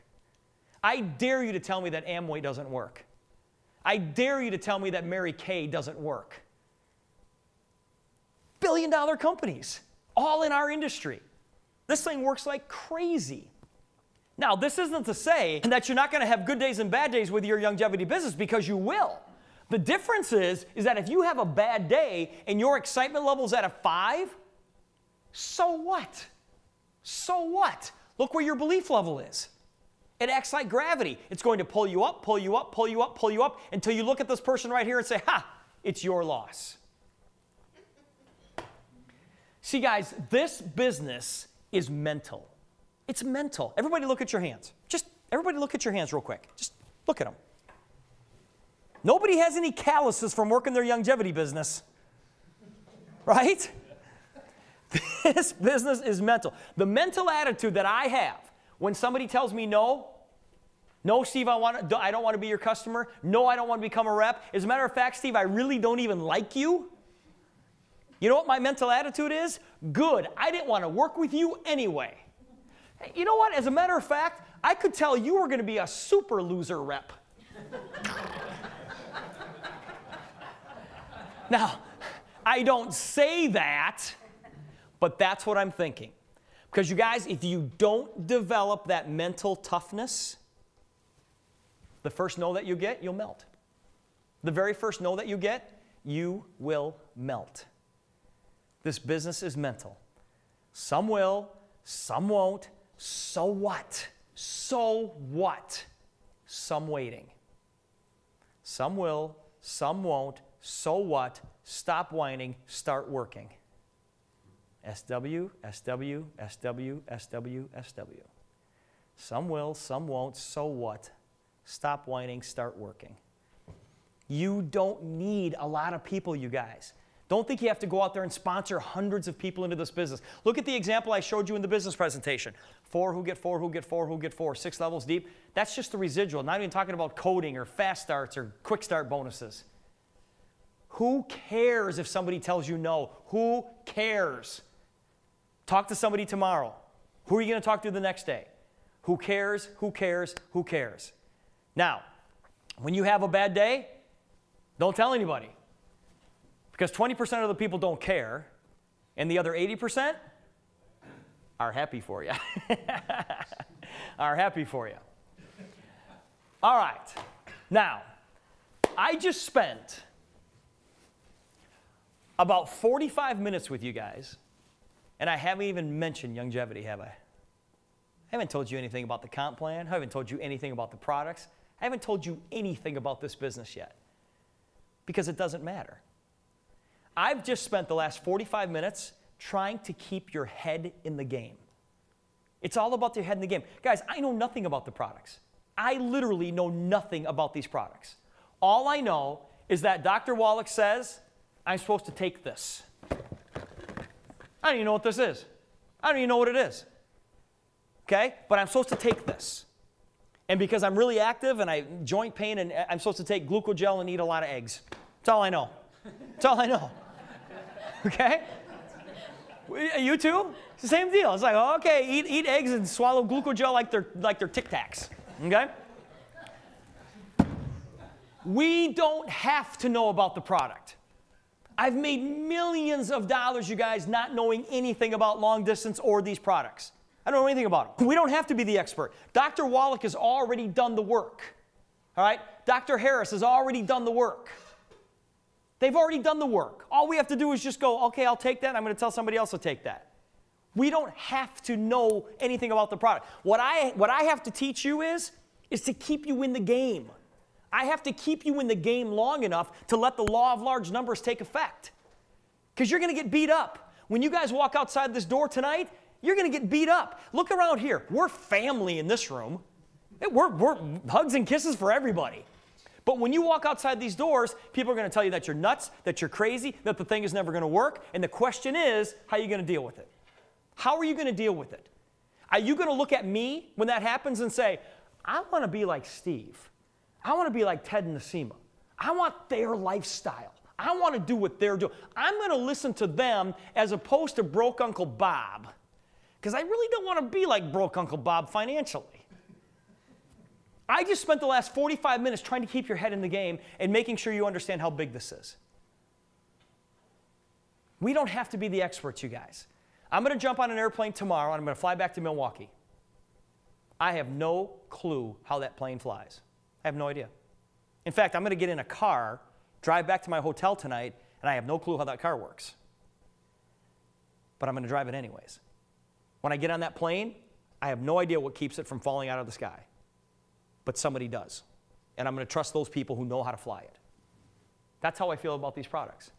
I dare you to tell me that Amway doesn't work. I dare you to tell me that Mary Kay doesn't work. Billion-dollar companies, all in our industry. This thing works like crazy. Now, this isn't to say that you're not going to have good days and bad days with your Youngevity business, because you will. The difference is that if you have a bad day and your excitement level is at a 5, so what? So what? Look where your belief level is. It acts like gravity. It's going to pull you up, pull you up, pull you up, pull you up, until you look at this person right here and say, ha, it's your loss. See, guys, this business is mental. It's mental. Everybody look at your hands. Just everybody look at your hands real quick. Just look at them. Nobody has any calluses from working their Youngevity business, right? This business is mental. The mental attitude that I have when somebody tells me no, Steve, I don't want to be your customer. No, I don't want to become a rep. As a matter of fact, Steve, I really don't even like you. You know what my mental attitude is? Good. I didn't want to work with you anyway. You know what? As a matter of fact, I could tell you were going to be a super loser rep. Now, I don't say that, but that's what I'm thinking. Because you guys, if you don't develop that mental toughness, the first no that you get, you'll melt. The very first no that you get, you will melt. This business is mental. Some will, some won't. So what? So what? Some waiting. Some will, some won't. So what? Stop whining, start working. SW, SW, SW, SW, SW. Some will, some won't. So what? Stop whining, start working. You don't need a lot of people, you guys. Don't think you have to go out there and sponsor hundreds of people into this business. Look at the example I showed you in the business presentation. 4 who get 4, who get 4, who get 4, 6 levels deep. That's just the residual. Not even talking about coding or fast starts or quick start bonuses. Who cares if somebody tells you no? Who cares? Talk to somebody tomorrow. Who are you going to talk to the next day? Who cares? Who cares? Who cares? Now, when you have a bad day, don't tell anybody. Because 20% of the people don't care, and the other 80% are happy for you. Are happy for you. All right. Now, I just spent about 45 minutes with you guys, and I haven't even mentioned Youngevity, have I? I haven't told you anything about the comp plan. I haven't told you anything about the products. I haven't told you anything about this business yet, because it doesn't matter. I've just spent the last 45 minutes trying to keep your head in the game. It's all about your head in the game. Guys, I know nothing about the products. I literally know nothing about these products. All I know is that Dr. Wallach says I'm supposed to take this. I don't even know what this is. I don't even know what it is. Okay? But I'm supposed to take this. And because I'm really active and I joint pain, and I'm supposed to take glucogel and eat a lot of eggs. That's all I know. That's all I know. Okay? You too? It's the same deal. It's like, oh, okay, eat eggs and swallow glucogel like they're Tic Tacs. Okay? We don't have to know about the product. I've made millions of dollars, you guys, not knowing anything about long distance or these products. I don't know anything about them. We don't have to be the expert. Dr. Wallach has already done the work. All right? Dr. Harris has already done the work. They've already done the work. All we have to do is just go, okay, I'll take that. I'm going to tell somebody else to take that. We don't have to know anything about the product. What I have to teach you is to keep you in the game. I have to keep you in the game long enough to let the law of large numbers take effect. Because you're going to get beat up. When you guys walk outside this door tonight, you're going to get beat up. Look around here. We're family in this room. We're hugs and kisses for everybody. But when you walk outside these doors, people are going to tell you that you're nuts, that you're crazy, that the thing is never going to work. And the question is, how are you going to deal with it? How are you going to deal with it? Are you going to look at me when that happens and say, I want to be like Steve. I want to be like Ted and Nasima. I want their lifestyle. I want to do what they're doing. I'm going to listen to them as opposed to broke Uncle Bob. Because I really don't want to be like broke Uncle Bob financially. I just spent the last 45 minutes trying to keep your head in the game and making sure you understand how big this is. We don't have to be the experts, you guys. I'm going to jump on an airplane tomorrow, and I'm going to fly back to Milwaukee. I have no clue how that plane flies. I have no idea. In fact, I'm going to get in a car, drive back to my hotel tonight, and I have no clue how that car works. But I'm going to drive it anyways. When I get on that plane, I have no idea what keeps it from falling out of the sky. But somebody does. And I'm going to trust those people who know how to fly it. That's how I feel about these products.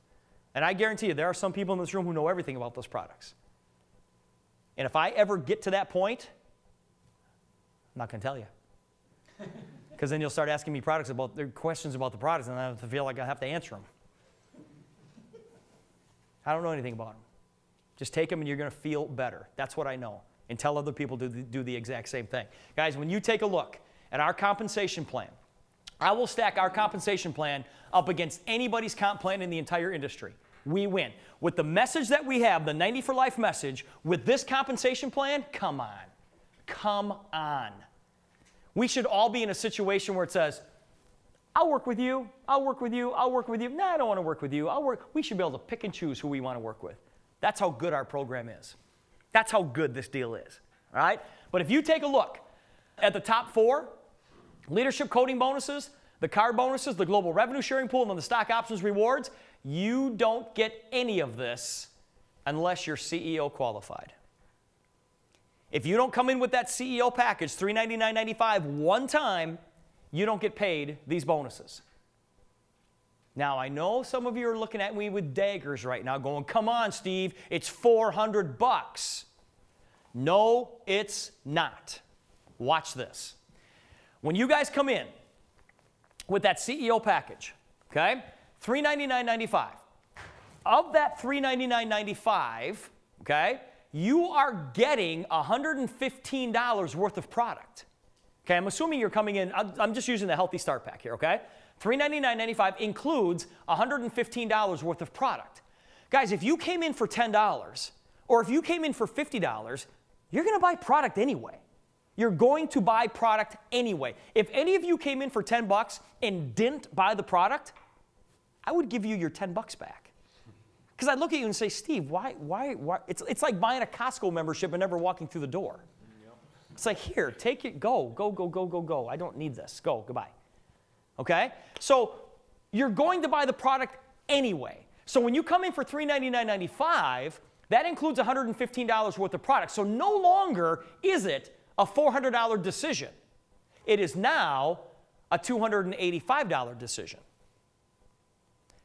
And I guarantee you, there are some people in this room who know everything about those products. And if I ever get to that point, I'm not going to tell you. Because then you'll start asking me questions about the products, and I feel like I have to answer them. I don't know anything about them. Just take them and you're going to feel better. That's what I know. And tell other people to do the exact same thing. Guys, when you take a look at our compensation plan, I will stack our compensation plan up against anybody's comp plan in the entire industry. We win. With the message that we have, the 90 for Life message, with this compensation plan, come on. Come on. We should all be in a situation where it says, I'll work with you, I'll work with you, I'll work with you. No, I don't want to work with you. We should be able to pick and choose who we want to work with. That's how good our program is. That's how good this deal is. All right? But if you take a look at the top 4, leadership coding bonuses, the card bonuses, the global revenue sharing pool, and then the stock options rewards, you don't get any of this unless you're CEO qualified. If you don't come in with that CEO package, $399.95 one time, you don't get paid these bonuses. Now, I know some of you are looking at me with daggers right now going, come on, Steve, it's $400. No, it's not. Watch this. When you guys come in with that CEO package, okay, $399.95. Of that $399.95, okay, you are getting $115 worth of product. Okay, I'm assuming you're coming in, I'm just using the Healthy Start Pack here, okay? $399.95 includes $115 worth of product. Guys, if you came in for $10 or if you came in for $50, you're going to buy product anyway. You're going to buy product anyway. If any of you came in for 10 bucks and didn't buy the product, I would give you your 10 bucks back. Because I'd look at you and say, Steve, why? It's like buying a Costco membership and never walking through the door. Yep. It's like, here, take it, go. I don't need this. Go, goodbye. Okay? So you're going to buy the product anyway. So when you come in for $399.95, that includes $115 worth of product. So no longer is it a $400 decision. It is now a $285 decision.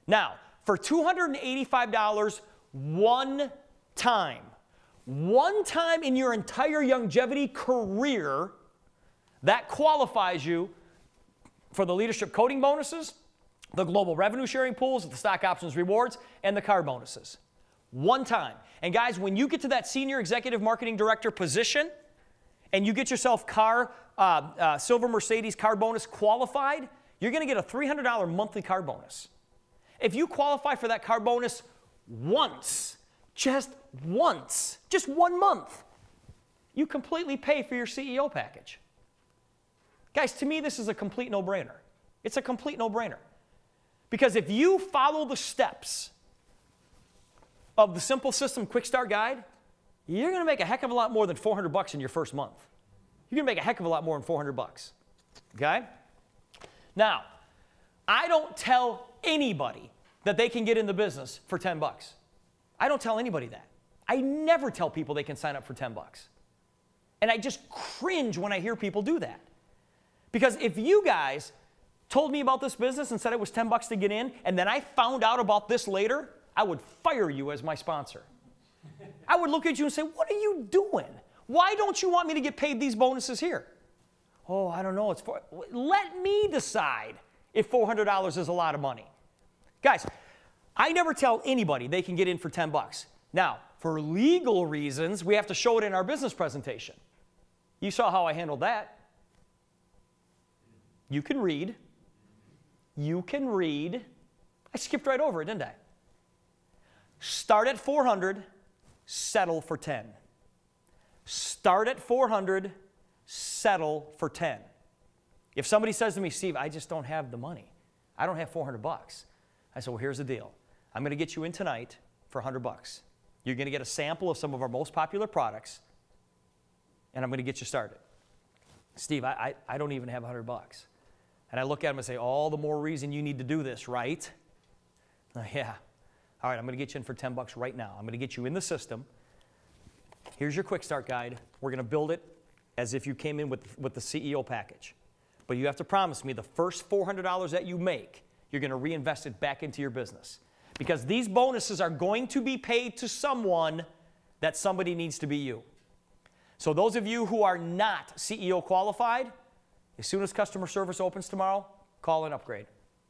Now, for $285 one time in your entire Youngevity career, that qualifies you for the leadership coding bonuses, the global revenue sharing pools, the stock options rewards, and the car bonuses. One time. And guys, when you get to that senior executive marketing director position and you get yourself silver Mercedes car bonus qualified, you're going to get a $300 monthly car bonus. If you qualify for that car bonus once, just 1 month, you completely pay for your CEO package. Guys, to me, this is a complete no-brainer. It's a complete no-brainer. Because if you follow the steps of the Simple System Quick Start Guide, you're going to make a heck of a lot more than 400 bucks in your first month. You're going to make a heck of a lot more than 400 bucks. Okay? Now, I don't tell anybody that they can get in the business for 10 bucks. I don't tell anybody that. I never tell people they can sign up for 10 bucks. And I just cringe when I hear people do that. Because if you guys told me about this business and said it was 10 bucks to get in, and then I found out about this later, I would fire you as my sponsor. I would look at you and say, what are you doing? Why don't you want me to get paid these bonuses here? Oh, I don't know. Let me decide if $400 is a lot of money. Guys, I never tell anybody they can get in for 10 bucks. Now, for legal reasons, we have to show it in our business presentation. You saw how I handled that. You can read. I skipped right over it, didn't I? Start at 400, settle for 10. Start at 400, settle for 10. If somebody says to me, Steve, I just don't have the money. I don't have 400 bucks. I said, well, here's the deal. I'm going to get you in tonight for 100 bucks. You're going to get a sample of some of our most popular products, and I'm going to get you started. Steve, I don't even have 100 bucks. And I look at him and say, all the more reason you need to do this, right? Yeah. All right, I'm going to get you in for 10 bucks right now. I'm going to get you in the system. Here's your quick start guide. We're going to build it as if you came in with the CEO package. But you have to promise me the first $400 that you make, you're going to reinvest it back into your business. Because these bonuses are going to be paid to someone, that somebody needs to be you. So those of you who are not CEO qualified, as soon as customer service opens tomorrow, call and upgrade.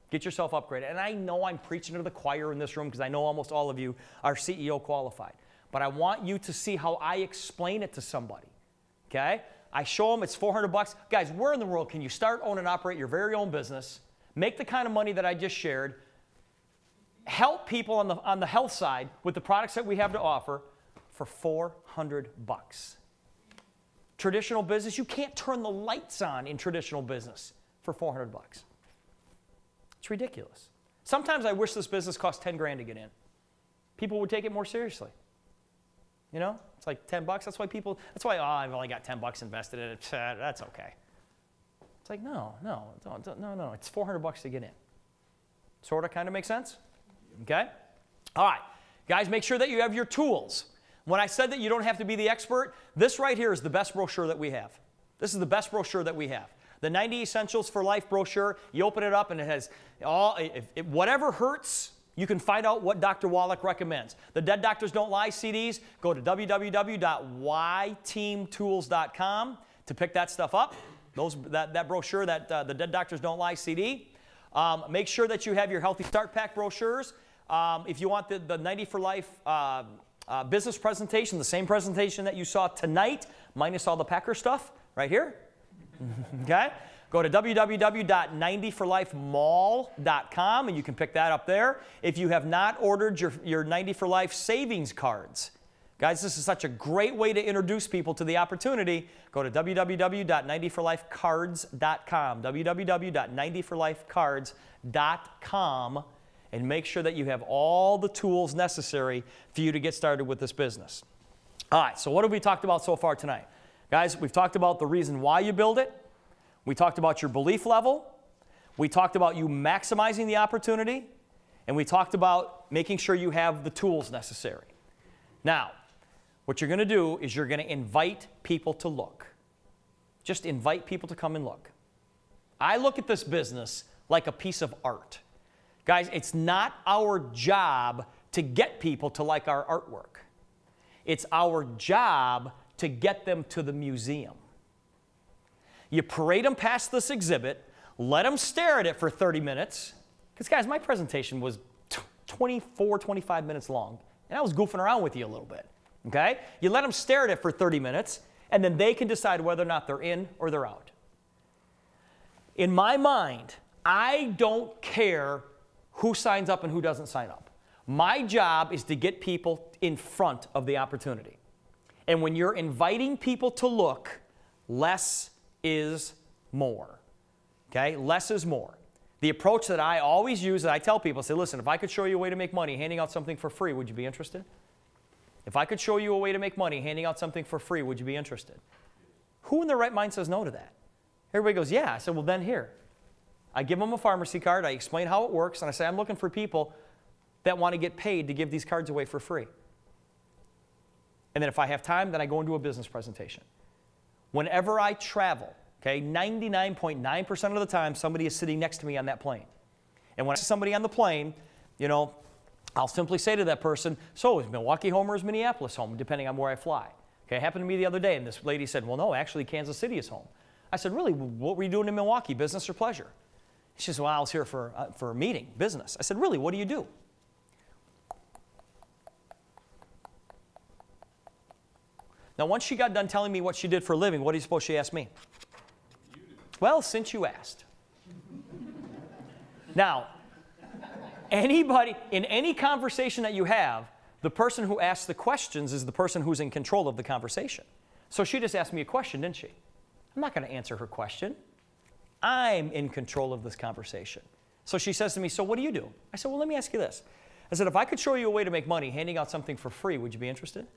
Get yourself upgraded. And I know I'm preaching to the choir in this room because I know almost all of you are CEO qualified. But I want you to see how I explain it to somebody. Okay? I show them it's 400 bucks. Guys, where in the world can you start, own, and operate your very own business, make the kind of money that I just shared, help people on the health side with the products that we have to offer for 400 bucks? Traditional business, you can't turn the lights on in traditional business for 400 bucks. It's ridiculous. Sometimes I wish this business cost 10 grand to get in. People would take it more seriously. You know, it's like 10 bucks. That's why, oh, I've only got 10 bucks invested in it. That's okay. It's like, no. It's 400 bucks to get in. Sort of kind of makes sense? Okay? All right. Guys, make sure that you have your tools. When I said that you don't have to be the expert, this right here is the best brochure that we have. This is the best brochure that we have. The 90 Essentials for Life brochure, you open it up and it has whatever hurts, you can find out what Dr. Wallach recommends. The Dead Doctors Don't Lie CDs, go to www.yteamtools.com to pick that stuff up. That brochure, the Dead Doctors Don't Lie CD. Make sure that you have your Healthy Start Pack brochures. If you want the 90 for Life business presentation, the same presentation that you saw tonight, minus all the Packer stuff right here. Okay? Go to www.90forlifemall.com and you can pick that up there. If you have not ordered your 90 for Life savings cards, guys, this is such a great way to introduce people to the opportunity. Go to www.90forlifecards.com, www.90forlifecards.com, and make sure that you have all the tools necessary for you to get started with this business. All right, so what have we talked about so far tonight? Guys, we've talked about the reason why you build it. We talked about your belief level. We talked about you maximizing the opportunity. And we talked about making sure you have the tools necessary. Now, what you're going to do is you're going to invite people to look. Just invite people to come and look. I look at this business like a piece of art. Guys, it's not our job to get people to like our artwork. It's our job to get them to the museum. You parade them past this exhibit, let them stare at it for 30 minutes. Because, guys, my presentation was 24, 25 minutes long, and I was goofing around with you a little bit. Okay? You let them stare at it for 30 minutes, and then they can decide whether or not they're in or they're out. In my mind, I don't care who signs up and who doesn't sign up. My job is to get people in front of the opportunity. And when you're inviting people to look, less is more. Okay? Less is more. The approach that I always use, that I tell people, I say, listen, if I could show you a way to make money handing out something for free, would you be interested? If I could show you a way to make money handing out something for free, would you be interested? Who in their right mind says no to that? Everybody goes, yeah. I said, well, then here. I give them a pharmacy card. I explain how it works. And I say, I'm looking for people that want to get paid to give these cards away for free. And then if I have time, then I go and do a business presentation. Whenever I travel, okay, 99.9% of the time, somebody is sitting next to me on that plane. And when I see somebody on the plane, you know, I'll simply say to that person, so is Milwaukee home or is Minneapolis home, depending on where I fly? Okay, it happened to me the other day, and this lady said, well, no, actually, Kansas City is home. I said, really, what were you doing in Milwaukee, business or pleasure? She says, well, I was here for a meeting, business. I said, really, what do you do? Now, once she got done telling me what she did for a living, what do you suppose she asked me? Well, since you asked. Now, anybody, in any conversation that you have, the person who asks the questions is the person who's in control of the conversation. So she just asked me a question, didn't she? I'm not going to answer her question. I'm in control of this conversation. So she says to me, so what do you do? I said, well, let me ask you this. I said, if I could show you a way to make money handing out something for free, would you be interested?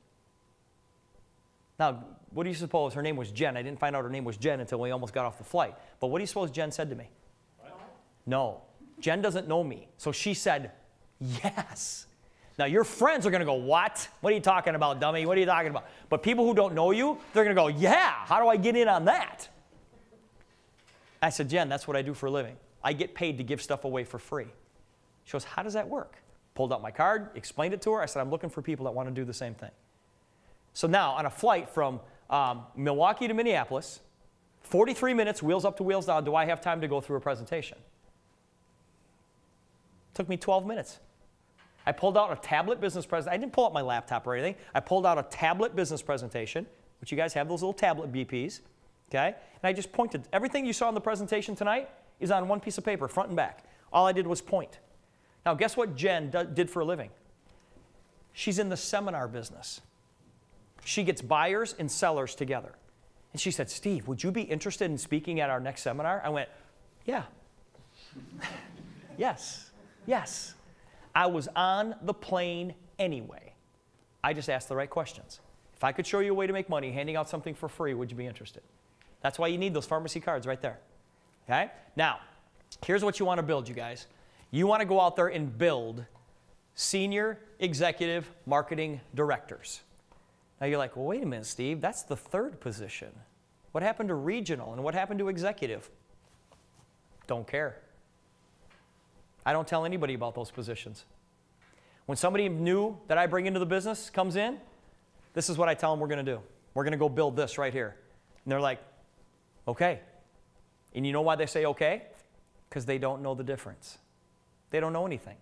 Now, what do you suppose? Her name was Jen. I didn't find out her name was Jen until we almost got off the flight. But what do you suppose Jen said to me? No. Jen doesn't know me. So she said, yes. Now, your friends are going to go, what? What are you talking about, dummy? What are you talking about? But people who don't know you, they're going to go, yeah, how do I get in on that? I said, Jen, that's what I do for a living. I get paid to give stuff away for free. She goes, how does that work? Pulled out my card, explained it to her. I said, I'm looking for people that want to do the same thing. So now, on a flight from Milwaukee to Minneapolis, 43 minutes, wheels up to wheels down, do I have time to go through a presentation? Took me 12 minutes. I pulled out a tablet business presentation. I didn't pull out my laptop or anything. I pulled out a tablet business presentation, which you guys have those little tablet BPs, okay? And I just pointed. Everything you saw in the presentation tonight is on one piece of paper, front and back. All I did was point. Now, guess what Jen did for a living? She's in the seminar business. She gets buyers and sellers together. And she said, Steve, would you be interested in speaking at our next seminar? I went, yeah. Yes. Yes. I was on the plane anyway. I just asked the right questions. If I could show you a way to make money handing out something for free, would you be interested? That's why you need those pharmacy cards right there. Okay? Now, here's what you want to build, you guys. You want to go out there and build senior executive marketing directors. Now you're like, well, wait a minute, Steve, that's the third position. What happened to regional and what happened to executive? Don't care. I don't tell anybody about those positions. When somebody new that I bring into the business comes in, this is what I tell them we're going to do. We're going to go build this right here. And they're like, okay. And you know why they say okay? Because they don't know the difference. They don't know anything.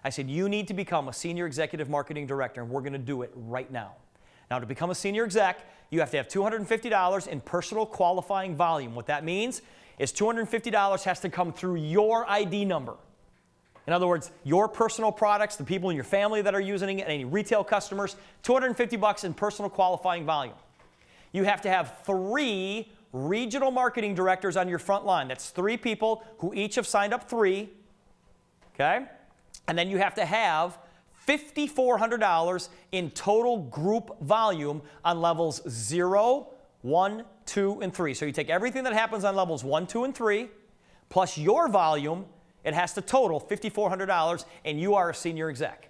I said, you need to become a senior executive marketing director, and we're going to do it right now. Now, to become a senior exec, you have to have $250 in personal qualifying volume. What that means is $250 has to come through your ID number. In other words, your personal products, the people in your family that are using it, any retail customers, $250 in personal qualifying volume. You have to have 3 regional marketing directors on your front line. That's 3 people who each have signed up 3. Okay? And then you have to have $5,400 in total group volume on levels 0, 1, 2, and 3. So you take everything that happens on levels 1, 2, and 3, plus your volume, it has to total $5,400, and you are a senior exec.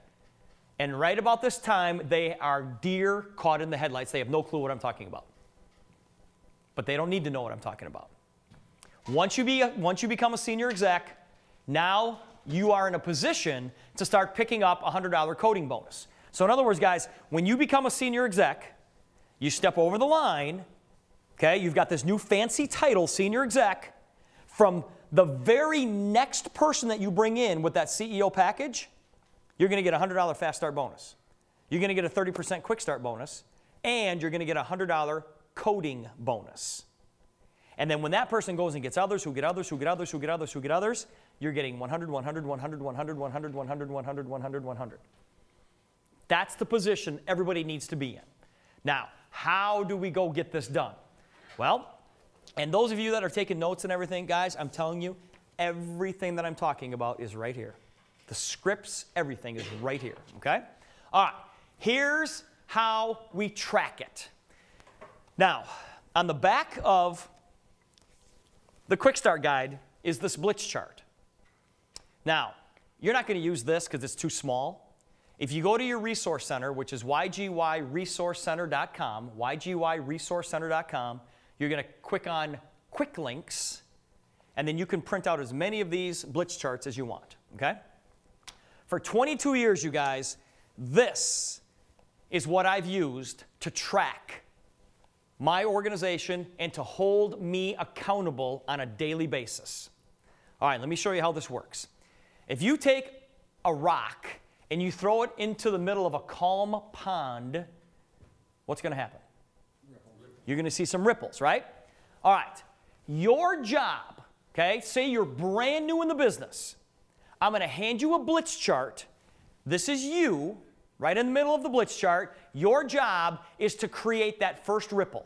And right about this time, they are deer caught in the headlights. They have no clue what I'm talking about. But they don't need to know what I'm talking about. Once you become a senior exec, now you are in a position to start picking up a $100 coding bonus. So in other words, guys, when you become a senior exec, you step over the line, okay? You've got this new fancy title, senior exec. From the very next person that you bring in with that CEO package, you're going to get a $100 fast start bonus. You're going to get a 30% quick start bonus, and you're going to get a $100 coding bonus. And then when that person goes and gets others, who get others, who get others, who get others, who get others, you're getting 100, 100, 100, 100, 100, 100, 100, 100, 100. That's the position everybody needs to be in. Now, how do we go get this done? Well, and those of you that are taking notes and everything, guys, I'm telling you, everything that I'm talking about is right here. The scripts, everything is right here, okay? All right, here's how we track it. Now, on the back of the Quick Start Guide is this blitz chart. Now, you're not going to use this because it's too small. If you go to your resource center, which is YGYResourceCenter.com, YGYResourceCenter.com, you're going to click on Quick Links, and then you can print out as many of these blitz charts as you want, okay? For 22 years, you guys, this is what I've used to track my organization and to hold me accountable on a daily basis. All right, let me show you how this works. If you take a rock and you throw it into the middle of a calm pond, what's going to happen? You're going to see some ripples, right? All right, your job, okay, say you're brand new in the business. I'm going to hand you a blitz chart. This is you, right in the middle of the blitz chart. Your job is to create that first ripple,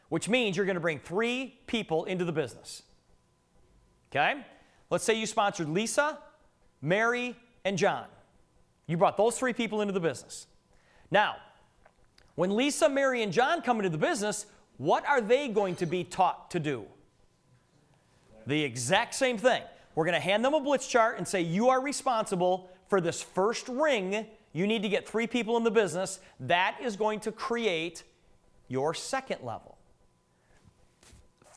which means you're going to bring 3 people into the business. Okay? Let's say you sponsored Lisa, Mary, and John. You brought those 3 people into the business. Now, when Lisa, Mary, and John come into the business, what are they going to be taught to do? The exact same thing. We're going to hand them a blitz chart and say, you are responsible for this first ring. You need to get 3 people in the business. That is going to create your second level.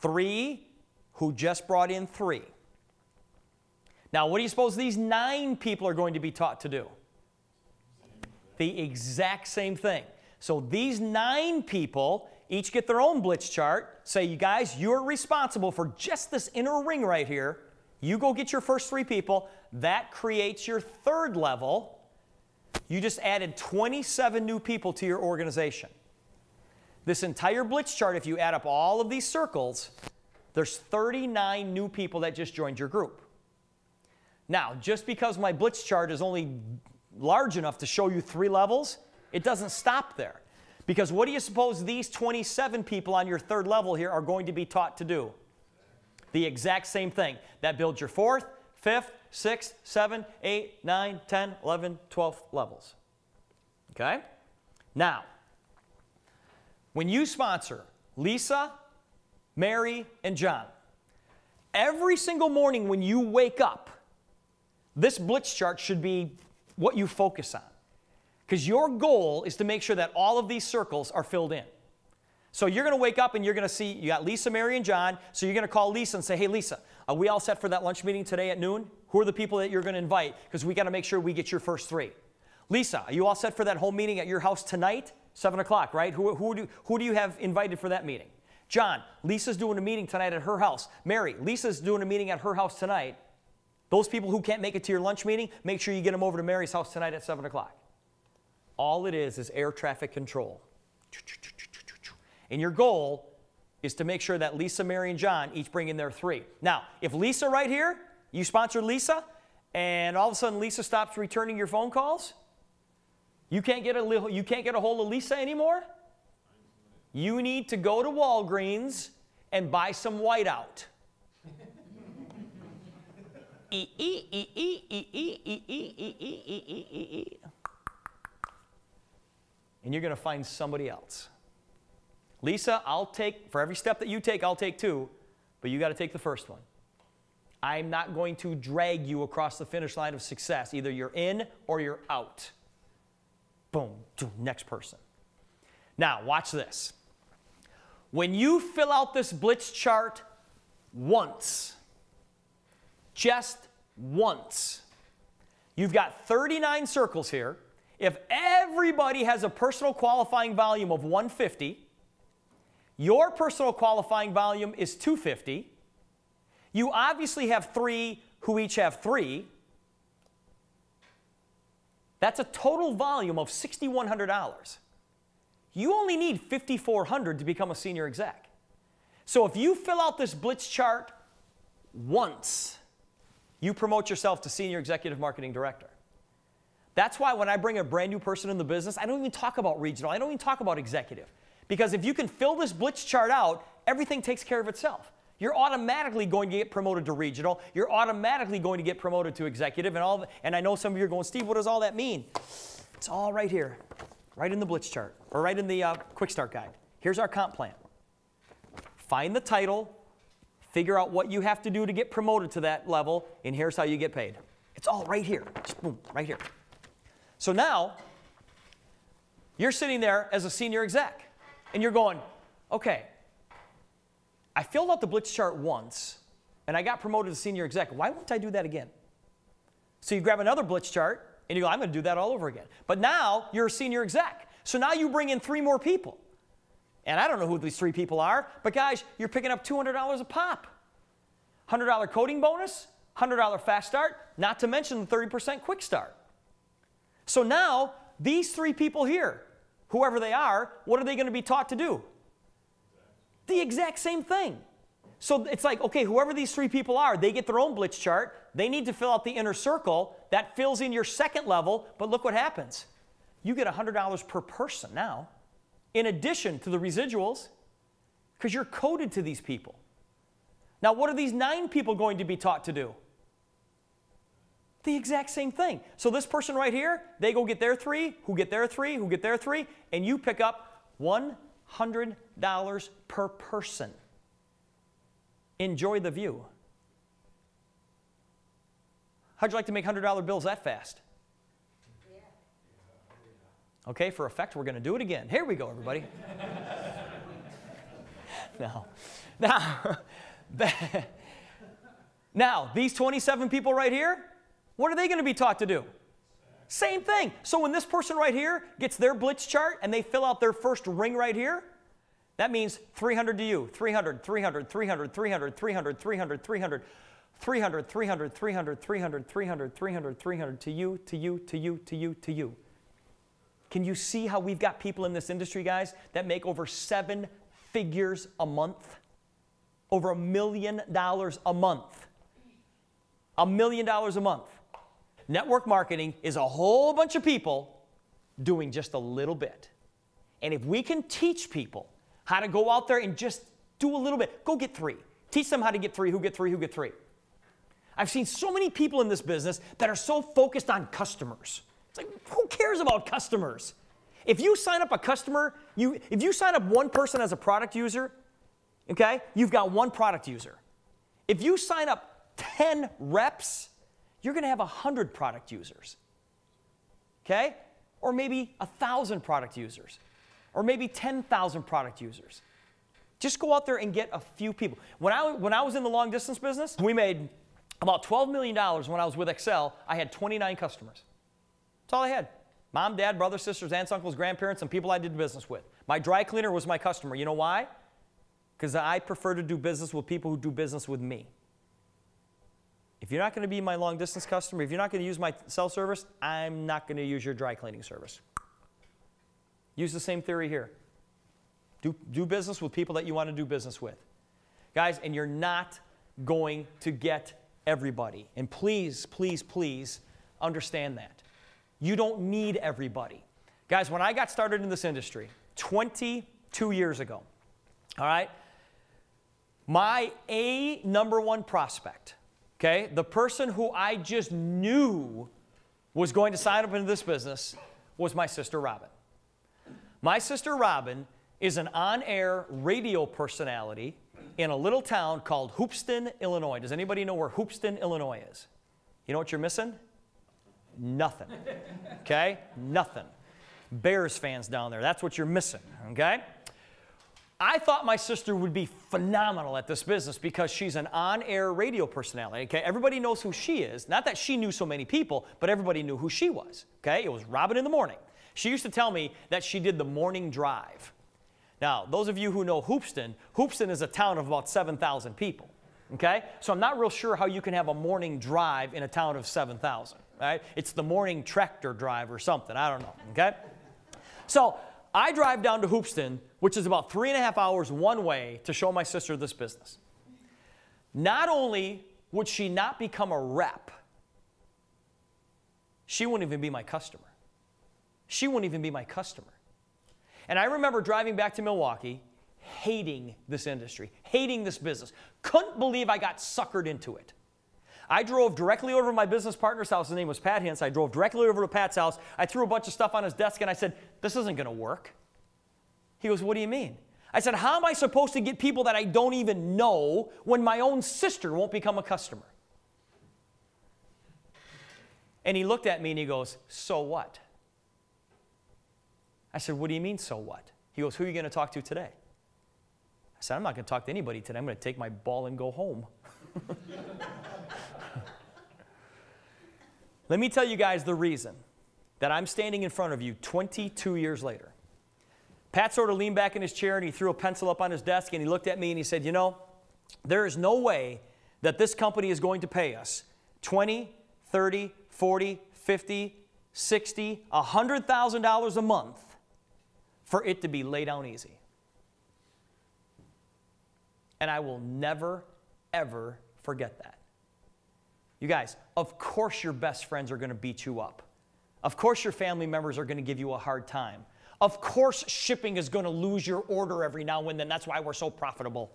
3 who just brought in 3. Now, what do you suppose these 9 people are going to be taught to do? The exact same thing. So these 9 people each get their own blitz chart. Say, you guys, you're responsible for just this inner ring right here. You go get your first 3 people. That creates your third level. You just added 27 new people to your organization. This entire blitz chart, if you add up all of these circles, there's 39 new people that just joined your group. Now, just because my blitz chart is only large enough to show you 3 levels, it doesn't stop there. Because what do you suppose these 27 people on your third level here are going to be taught to do? The exact same thing. That builds your 4th, 5th, 6th, 7th, 8th, 9th, 10th, 11th, 12th levels. Okay? Now, when you sponsor Lisa, Mary, and John, every single morning when you wake up, this blitz chart should be what you focus on. Because your goal is to make sure that all of these circles are filled in. So you're going to wake up and you're going to see, you got Lisa, Mary, and John. So you're going to call Lisa and say, hey, Lisa, are we all set for that lunch meeting today at noon? Who are the people that you're going to invite? Because we got to make sure we get your first 3. Lisa, are you all set for that whole meeting at your house tonight? 7 o'clock, right? Who do you have invited for that meeting? John, Lisa's doing a meeting tonight at her house. Mary, Lisa's doing a meeting at her house tonight. Those people who can't make it to your lunch meeting, make sure you get them over to Mary's house tonight at 7 o'clock. All it is air traffic control. And your goal is to make sure that Lisa, Mary, and John each bring in their 3. Now, if Lisa right here, you sponsored Lisa, and all of a sudden Lisa stops returning your phone calls, you can't get a hold of Lisa anymore, you need to go to Walgreens and buy some whiteout. And you're going to find somebody else. Lisa, for every step that you take, I'll take 2, but you got to take the first one. I'm not going to drag you across the finish line of success. Either you're in or you're out. Boom, next person. Now, watch this. When you fill out this blitz chart once, just once, you've got 39 circles here. If everybody has a personal qualifying volume of 150, your personal qualifying volume is 250. You obviously have 3 who each have 3. That's a total volume of $6,100. You only need $5,400 to become a senior exec. So if you fill out this blitz chart once, you promote yourself to senior executive marketing director. That's why when I bring a brand new person in the business, I don't even talk about regional. I don't even talk about executive. Because if you can fill this blitz chart out, everything takes care of itself. You're automatically going to get promoted to regional. You're automatically going to get promoted to executive. And I know some of you are going, Steve, what does all that mean? It's all right here, right in the blitz chart, or right in the quick start guide. Here's our comp plan. Find the title, figure out what you have to do to get promoted to that level, and here's how you get paid. It's all right here. Just boom, right here. So now, you're sitting there as a senior exec, and you're going, okay, I filled out the blitz chart once, and I got promoted to senior exec. Why wouldn't I do that again? So you grab another blitz chart, and you go, I'm going to do that all over again. But now you're a senior exec. So now you bring in 3 more people. And I don't know who these 3 people are, but guys, you're picking up $200 a pop. $100 coding bonus, $100 fast start, not to mention the 30% quick start. So now, these 3 people here, whoever they are, what are they going to be taught to do? The exact same thing. So it's like, okay, whoever these 3 people are, they get their own blitz chart. They need to fill out the inner circle. That fills in your second level, but look what happens. You get $100 per person now, in addition to the residuals, because you're coded to these people. Now, what are these 9 people going to be taught to do? The exact same thing. So this person right here, they go get their 3, who get their 3, who get their 3, and you pick up $100 per person. Enjoy the view. How'd you like to make $100 bills that fast? Yeah. Okay, for effect, we're going to do it again. Here we go, everybody. Now, these 27 people right here, what are they going to be taught to do? Same thing. So when this person right here gets their blitz chart and they fill out their first ring right here, that means 300 to you, 300, 300, 300, 300, 300, 300, 300, 300, 300, 300, 300, 300, 300, 300, to you, to you, to you, to you, to you. Can you see how we've got people in this industry, guys, that make over 7 figures a month? Over $1 million a month. $1 million a month. Network marketing is a whole bunch of people doing just a little bit. And if we can teach people how to go out there and just do a little bit, go get 3. Teach them how to get 3, who get 3, who get 3. I've seen so many people in this business that are so focused on customers. It's like, who cares about customers? If you sign up a customer, if you sign up 1 person as a product user, okay, you've got 1 product user. If you sign up 10 reps, you're going to have 100 product users, okay? Or maybe 1,000 product users, or maybe 10,000 product users. Just go out there and get a few people. When I was in the long distance business, we made about $12 million when I was with Excel. I had 29 customers. That's all I had. Mom, dad, brothers, sisters, aunts, uncles, grandparents, and people I did business with. My dry cleaner was my customer. You know why? Because I prefer to do business with people who do business with me. If you're not going to be my long distance customer, if you're not going to use my cell service, I'm not going to use your dry cleaning service. Use the same theory here. Do business with people that you want to do business with. Guys, and you're not going to get everybody. And please, please, please understand that. You don't need everybody. Guys, when I got started in this industry 22 years ago, all right, my number one prospect, okay, the person who I just knew was going to sign up into this business was my sister Robin. My sister Robin is an on-air radio personality in a little town called Hoopeston, Illinois. Does anybody know where Hoopeston, Illinois is? You know what you're missing? Nothing. Okay? Nothing. Bears fans down there. That's what you're missing. Okay? I thought my sister would be phenomenal at this business because she's an on-air radio personality. Okay? Everybody knows who she is. Not that she knew so many people, but everybody knew who she was. Okay? It was Robin in the morning. She used to tell me that she did the morning drive. Now, those of you who know Hoopeston, Hoopeston is a town of about 7,000 people, okay? So I'm not real sure how you can have a morning drive in a town of 7,000, right? It's the morning tractor drive or something, I don't know, okay? So I drive down to Hoopeston, which is about 3.5 hours one way to show my sister this business. Not only would she not become a rep, she wouldn't even be my customer. She wouldn't even be my customer. And I remember driving back to Milwaukee, hating this industry, hating this business. Couldn't believe I got suckered into it. I drove directly over to my business partner's house. His name was Pat Hintz. I drove directly over to Pat's house. I threw a bunch of stuff on his desk, and I said, this isn't going to work. He goes, what do you mean? I said, how am I supposed to get people that I don't even know when my own sister won't become a customer? And he looked at me, and he goes, so what? I said, what do you mean, so what? He goes, who are you going to talk to today? I said, I'm not going to talk to anybody today. I'm going to take my ball and go home. Let me tell you guys the reason that I'm standing in front of you 22 years later. Pat sort of leaned back in his chair and he threw a pencil up on his desk and he looked at me and he said, you know, there is no way that this company is going to pay us $20, $30, $40, $50, $60, $100,000 a month for it to be laid down easy. And I will never, ever forget that. You guys, of course your best friends are going to beat you up. Of course your family members are going to give you a hard time. Of course shipping is going to lose your order every now and then. That's why we're so profitable.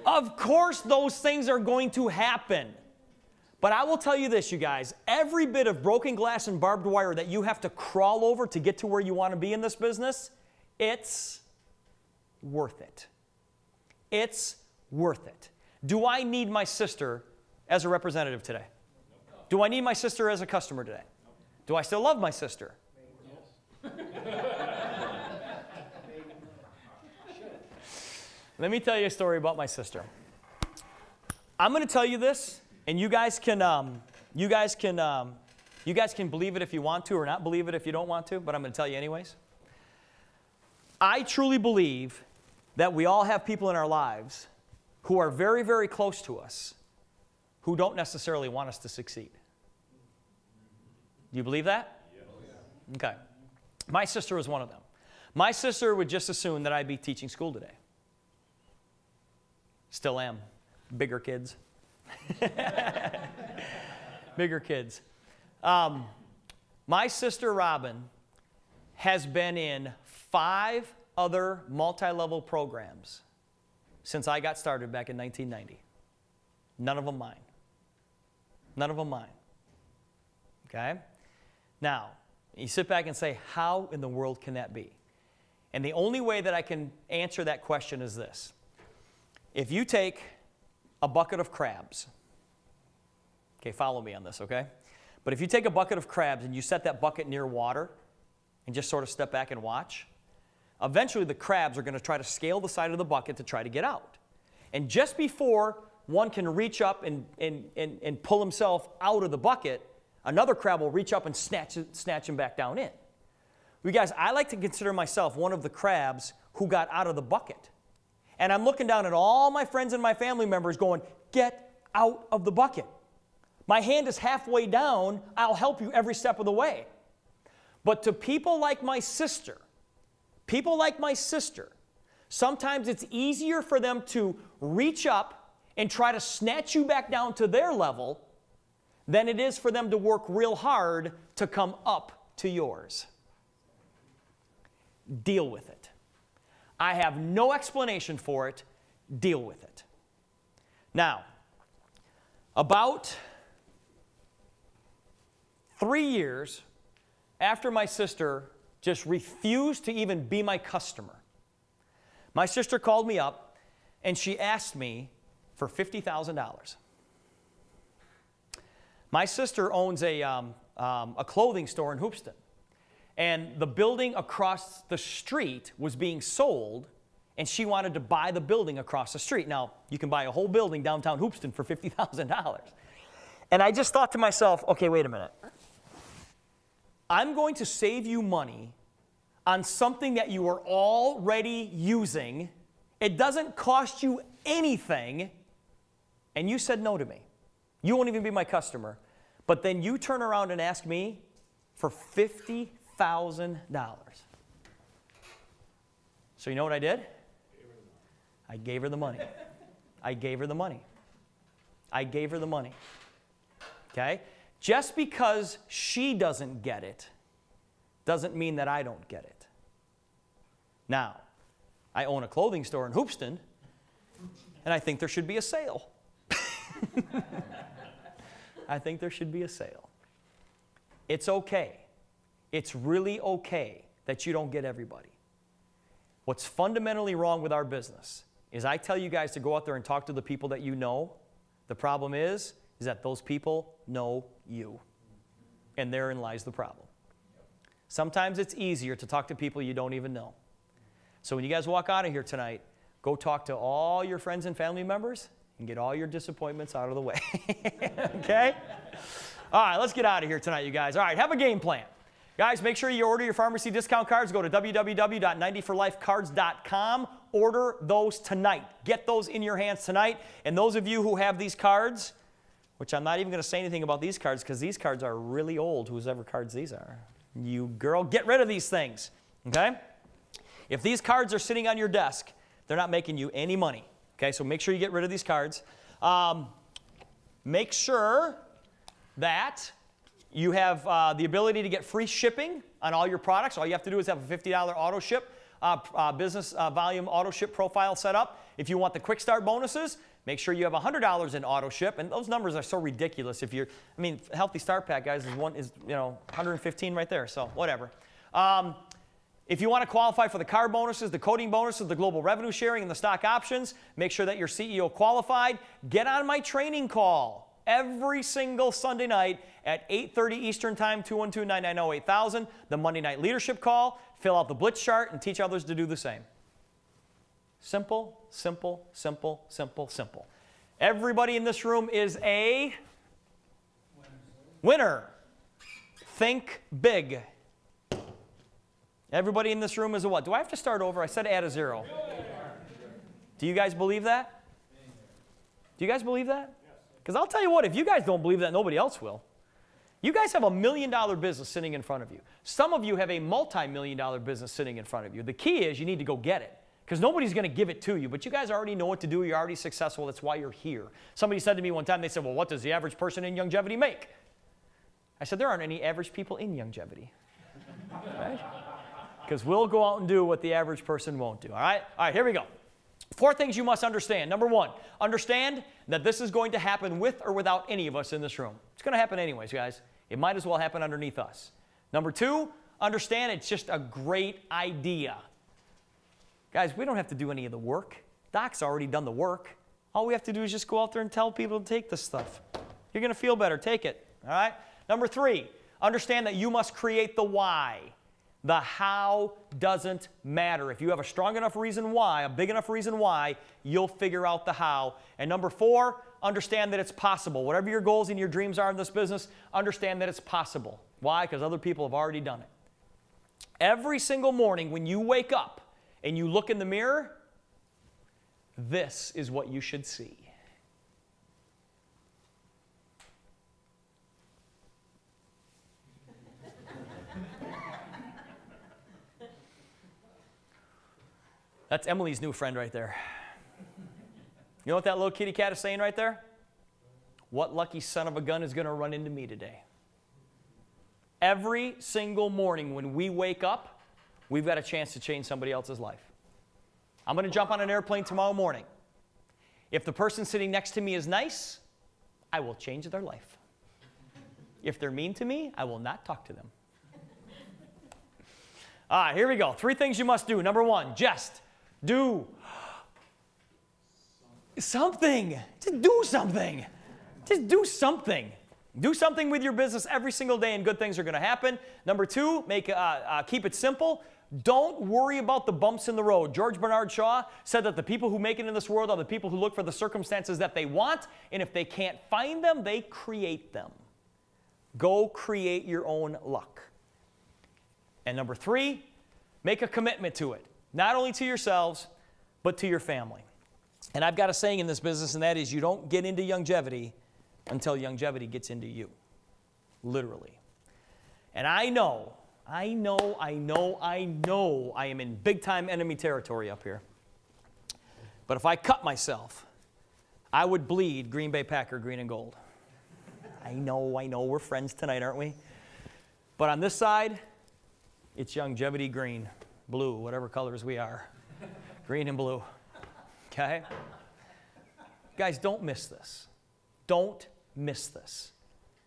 Of course those things are going to happen. But I will tell you this, you guys, every bit of broken glass and barbed wire that you have to crawl over to get to where you want to be in this business, it's worth it. It's worth it. Do I need my sister as a representative today? Do I need my sister as a customer today? Do I still love my sister? Let me tell you a story about my sister. I'm going to tell you this, and you guys can believe it if you want to or not believe it if you don't want to, but I'm going to tell you anyways. I truly believe that we all have people in our lives who are very, very close to us who don't necessarily want us to succeed. Do you believe that? Yes. Okay. My sister was one of them. My sister would just assume that I'd be teaching school today. Still am. Bigger kids. Bigger kids. My sister Robin has been in 5 other multi-level programs since I got started back in 1990. None of them mine. None of them mine. Okay? Now, you sit back and say, how in the world can that be? And the only way that I can answer that question is this. If you take a bucket of crabs, okay, follow me on this, okay? But if you take a bucket of crabs and you set that bucket near water and just sort of step back and watch, eventually the crabs are going to try to scale the side of the bucket to try to get out. And just before one can reach up and pull himself out of the bucket, another crab will reach up and snatch him back down in. You guys, I like to consider myself one of the crabs who got out of the bucket. And I'm looking down at all my friends and my family members going, get out of the bucket. My hand is halfway down. I'll help you every step of the way. But to people like my sister, sometimes it's easier for them to reach up and try to snatch you back down to their level than it is for them to work real hard to come up to yours. Deal with it. I have no explanation for it. Deal with it. Now, about 3 years after my sister just refused to even be my customer, my sister called me up and she asked me for $50,000. My sister owns a clothing store in Hoopeston, and the building across the street was being sold, and she wanted to buy the building across the street. Now, you can buy a whole building downtown Hoopeston for $50,000. And I just thought to myself, okay, wait a minute. I'm going to save you money on something that you are already using. It doesn't cost you anything, and you said no to me. You won't even be my customer. But then you turn around and ask me for $50,000. So you know what I did? I gave her the money. I gave her the money. I gave her the money. Okay? Just because she doesn't get it doesn't mean that I don't get it. Now, I own a clothing store in Hoopeston, and I think there should be a sale. I think there should be a sale. It's okay. It's really okay that you don't get everybody. What's fundamentally wrong with our business is I tell you guys to go out there and talk to the people that you know. The problem is that those people know you. And therein lies the problem. Sometimes it's easier to talk to people you don't even know. So when you guys walk out of here tonight, go talk to all your friends and family members and get all your disappointments out of the way. Okay? All right, let's get out of here tonight, you guys. All right, have a game plan. Guys, make sure you order your pharmacy discount cards. Go to www.90forlifecards.com. Order those tonight. Get those in your hands tonight. And those of you who have these cards, which I'm not even going to say anything about these cards because these cards are really old, whoever cards these are. You girl, get rid of these things, okay? If these cards are sitting on your desk, they're not making you any money, okay? So make sure you get rid of these cards. Make sure that you have the ability to get free shipping on all your products. All you have to do is have a $50 auto ship, business volume auto ship profile set up. If you want the quick start bonuses, make sure you have $100 in auto ship. And those numbers are so ridiculous. If you're, I mean, healthy start pack, guys, is 115 right there. So whatever. If you want to qualify for the car bonuses, the coding bonuses, the global revenue sharing, and the stock options, make sure that you're CEO qualified. Get on my training call every single Sunday night at 8:30 Eastern Time, 212-990-8000, the Monday Night Leadership Call. Fill out the blitz chart and teach others to do the same. Simple, simple, simple, simple, simple. Everybody in this room is a winner. Think big. Everybody in this room is a what? Do I have to start over? I said add a 0. Do you guys believe that? Do you guys believe that? Because I'll tell you what, if you guys don't believe that, nobody else will. You guys have a $1 million business sitting in front of you. Some of you have a multi-million-dollar business sitting in front of you. The key is you need to go get it. Because nobody's going to give it to you. But you guys already know what to do. You're already successful. That's why you're here. Somebody said to me one time, they said, well, what does the average person in Youngevity make? I said, there aren't any average people in Youngevity. Right? Because we'll go out and do what the average person won't do. All right? All right, here we go. 4 things you must understand. Number 1, understand that this is going to happen with or without any of us in this room. It's going to happen anyways, guys. It might as well happen underneath us. Number 2, understand it's just a great idea. Guys, we don't have to do any of the work. Doc's already done the work. All we have to do is just go out there and tell people to take this stuff. You're going to feel better. Take it. All right? Number 3, understand that you must create the why. The how doesn't matter. If you have a strong enough reason why, a big enough reason why, you'll figure out the how. And number 4, understand that it's possible. Whatever your goals and your dreams are in this business, understand that it's possible. Why? Because other people have already done it. Every single morning when you wake up and you look in the mirror, this is what you should see. That's Emily's new friend right there. You know what that little kitty cat is saying right there? What lucky son of a gun is going to run into me today? Every single morning when we wake up, we've got a chance to change somebody else's life. I'm going to jump on an airplane tomorrow morning. If the person sitting next to me is nice, I will change their life. If they're mean to me, I will not talk to them. All right, here we go. 3 things you must do. Number 1, just do something. Just do something. Just do something. Do something with your business every single day and good things are going to happen. Number 2, keep it simple. Don't worry about the bumps in the road. George Bernard Shaw said that the people who make it in this world are the people who look for the circumstances that they want, and if they can't find them, they create them. Go create your own luck. And number 3, make a commitment to it, not only to yourselves, but to your family. And I've got a saying in this business, and that is you don't get into Youngevity until Youngevity gets into you, literally. And I know I am in big-time enemy territory up here. But if I cut myself, I would bleed Green Bay Packer green and gold. I know, we're friends tonight, aren't we? But on this side, it's Youngevity green, blue, whatever colors we are. Green and blue, okay? Guys, don't miss this. Don't miss this.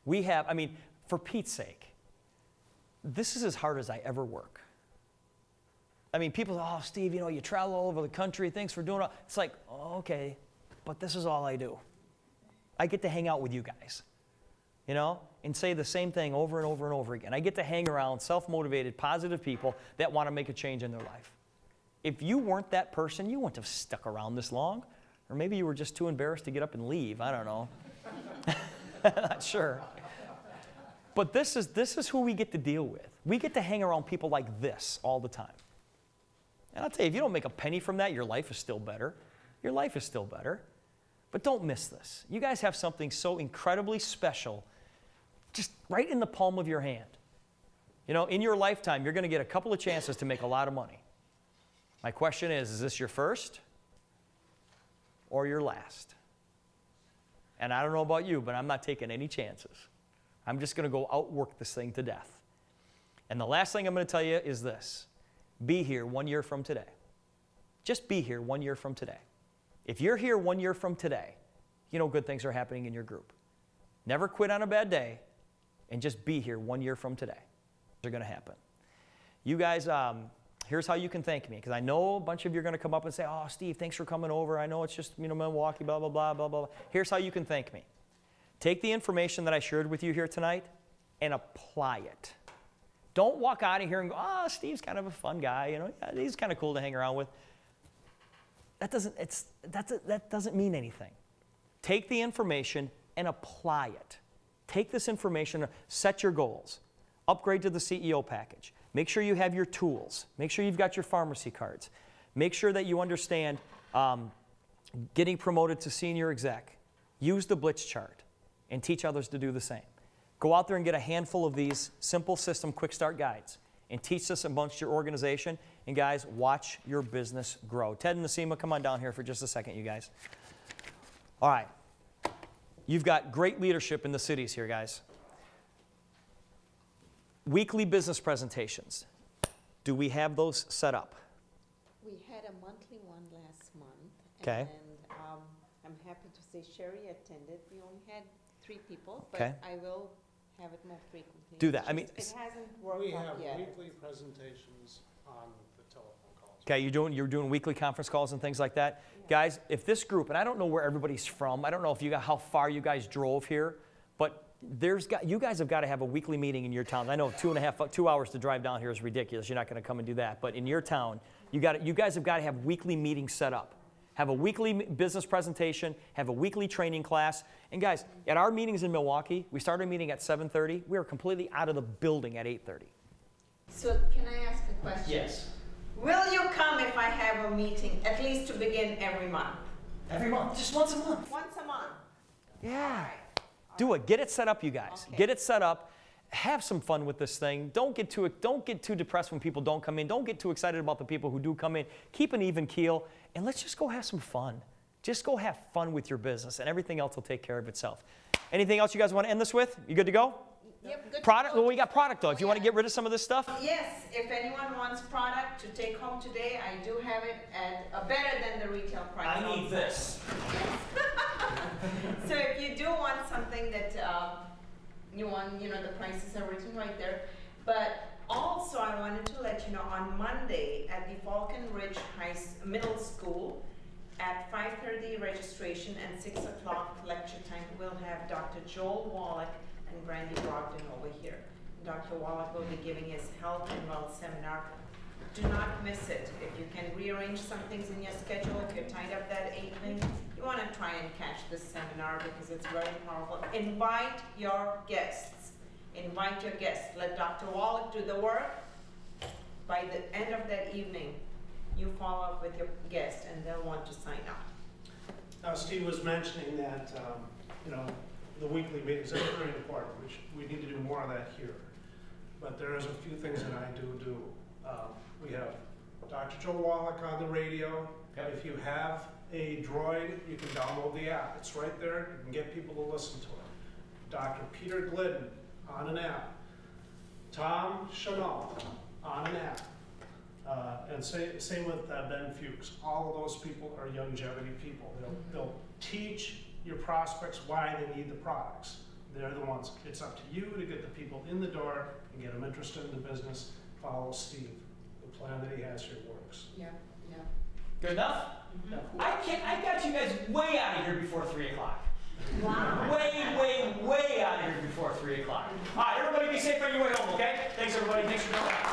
We have, for Pete's sake, this is as hard as I ever work. People say, oh, Steve, you travel all over the country. Thanks for doing it. It's like, oh, okay, but this is all I do. I get to hang out with you guys, and say the same thing over and over and over again. I get to hang around self-motivated, positive people that want to make a change in their life. If you weren't that person, you wouldn't have stuck around this long. Or maybe you were just too embarrassed to get up and leave. I don't know. Not sure. But this is who we get to deal with. We get to hang around people like this all the time. And I'll tell you, if you don't make a penny from that, your life is still better. Your life is still better. But don't miss this. You guys have something so incredibly special just right in the palm of your hand. In your lifetime, you're going to get a couple of chances to make a lot of money. My question is this your first or your last? And I don't know about you, but I'm not taking any chances. I'm just going to go outwork this thing to death. And the last thing I'm going to tell you is this. Be here 1 year from today. Just be here 1 year from today. If you're here 1 year from today, good things are happening in your group. Never quit on a bad day, and just be here 1 year from today. They're going to happen. You guys, here's how you can thank me, because I know a bunch of you are going to come up and say, oh, Steve, thanks for coming over. I know it's just, Milwaukee, blah, blah, blah, blah, blah. Here's how you can thank me. Take the information that I shared with you here tonight and apply it. Don't walk out of here and go, oh, Steve's kind of a fun guy. He's kind of cool to hang around with. That doesn't mean anything. Take the information and apply it. Take this information, set your goals, upgrade to the CEO package. Make sure you have your tools. Make sure you've got your pharmacy cards. Make sure that you understand getting promoted to senior exec. Use the Blitz chart and teach others to do the same. Go out there and get a handful of these simple system quick start guides and teach this amongst your organization. And guys, watch your business grow. Ted and Nasima, come on down here for just a second, you guys. All right. You've got great leadership in the cities here, guys. Weekly business presentations. Do we have those set up? We had a monthly one last month. Okay. And I'm happy to say Sherry attended. We only had 3 people, but okay. I will have it more frequently. Do that. It hasn't worked out yet. We have weekly presentations on the telephone calls. Okay, you're doing weekly conference calls and things like that. Yeah. Guys, if this group, and I don't know where everybody's from, I don't know if how far you guys drove here, but you guys have got to have a weekly meeting in your town. I know 2 hours to drive down here is ridiculous. You're not going to come and do that. But in your town, you guys have got to have weekly meetings set up. Have a weekly business presentation, have a weekly training class. And guys, at our meetings in Milwaukee, we started a meeting at 7:30. We were completely out of the building at 8:30. So can I ask a question? Yes. Will you come if I have a meeting, at least to begin every month? Every month, just once a month. Once a month? Yeah. All right. Do it. Get it set up, you guys. Okay. Get it set up. have some fun with this thing. Don't get too depressed when people don't come in. Don't get too excited about the people who do come in. Keep an even keel, and let's just go have some fun. Just go have fun with your business, and everything else will take care of itself. Anything else you guys want to end this with? You good to go? Yep, good. Product. Well, we got product though. If you want to get rid of some of this stuff. Yes, if anyone wants product to take home today, I do have it at better than the retail price. I need this. So if you do want something that you want, the prices are written right there. But also I wanted to let you know on Monday at the Falcon Ridge Middle School at 5:30 registration and 6 o'clock lecture time, we'll have Dr. Joel Wallach and Brandy Brogdon over here. Dr. Wallach will be giving his health and wealth seminar. Do not miss it. If you can rearrange some things in your schedule, if you're tied up that evening, you want to try and catch this seminar because it's very powerful. Invite your guests. Invite your guests. Let Dr. Wallach do the work. By the end of that evening, you follow up with your guest and they'll want to sign up. Now, Steve was mentioning that, the weekly meetings are very important, which we need to do more of that here. But there's a few things that I do. We have Dr. Joe Wallach on the radio. Yep. If you have a Droid, you can download the app. It's right there. You can get people to listen to it. Dr. Peter Glidden on an app. Tom Chanel on an app. And same with Ben Fuchs. All of those people are Youngevity people. They'll teach your prospects why they need the products. They're the ones. It's up to you to get the people in the door and get them interested in the business. Follow Steve. The plan that he has here works. Yeah. Good enough? Mm-hmm. I got you guys way out of here before 3 o'clock. Wow. Way out of here before 3 o'clock. All right, everybody be safe on your way home, okay? Thanks, everybody. Thanks for coming.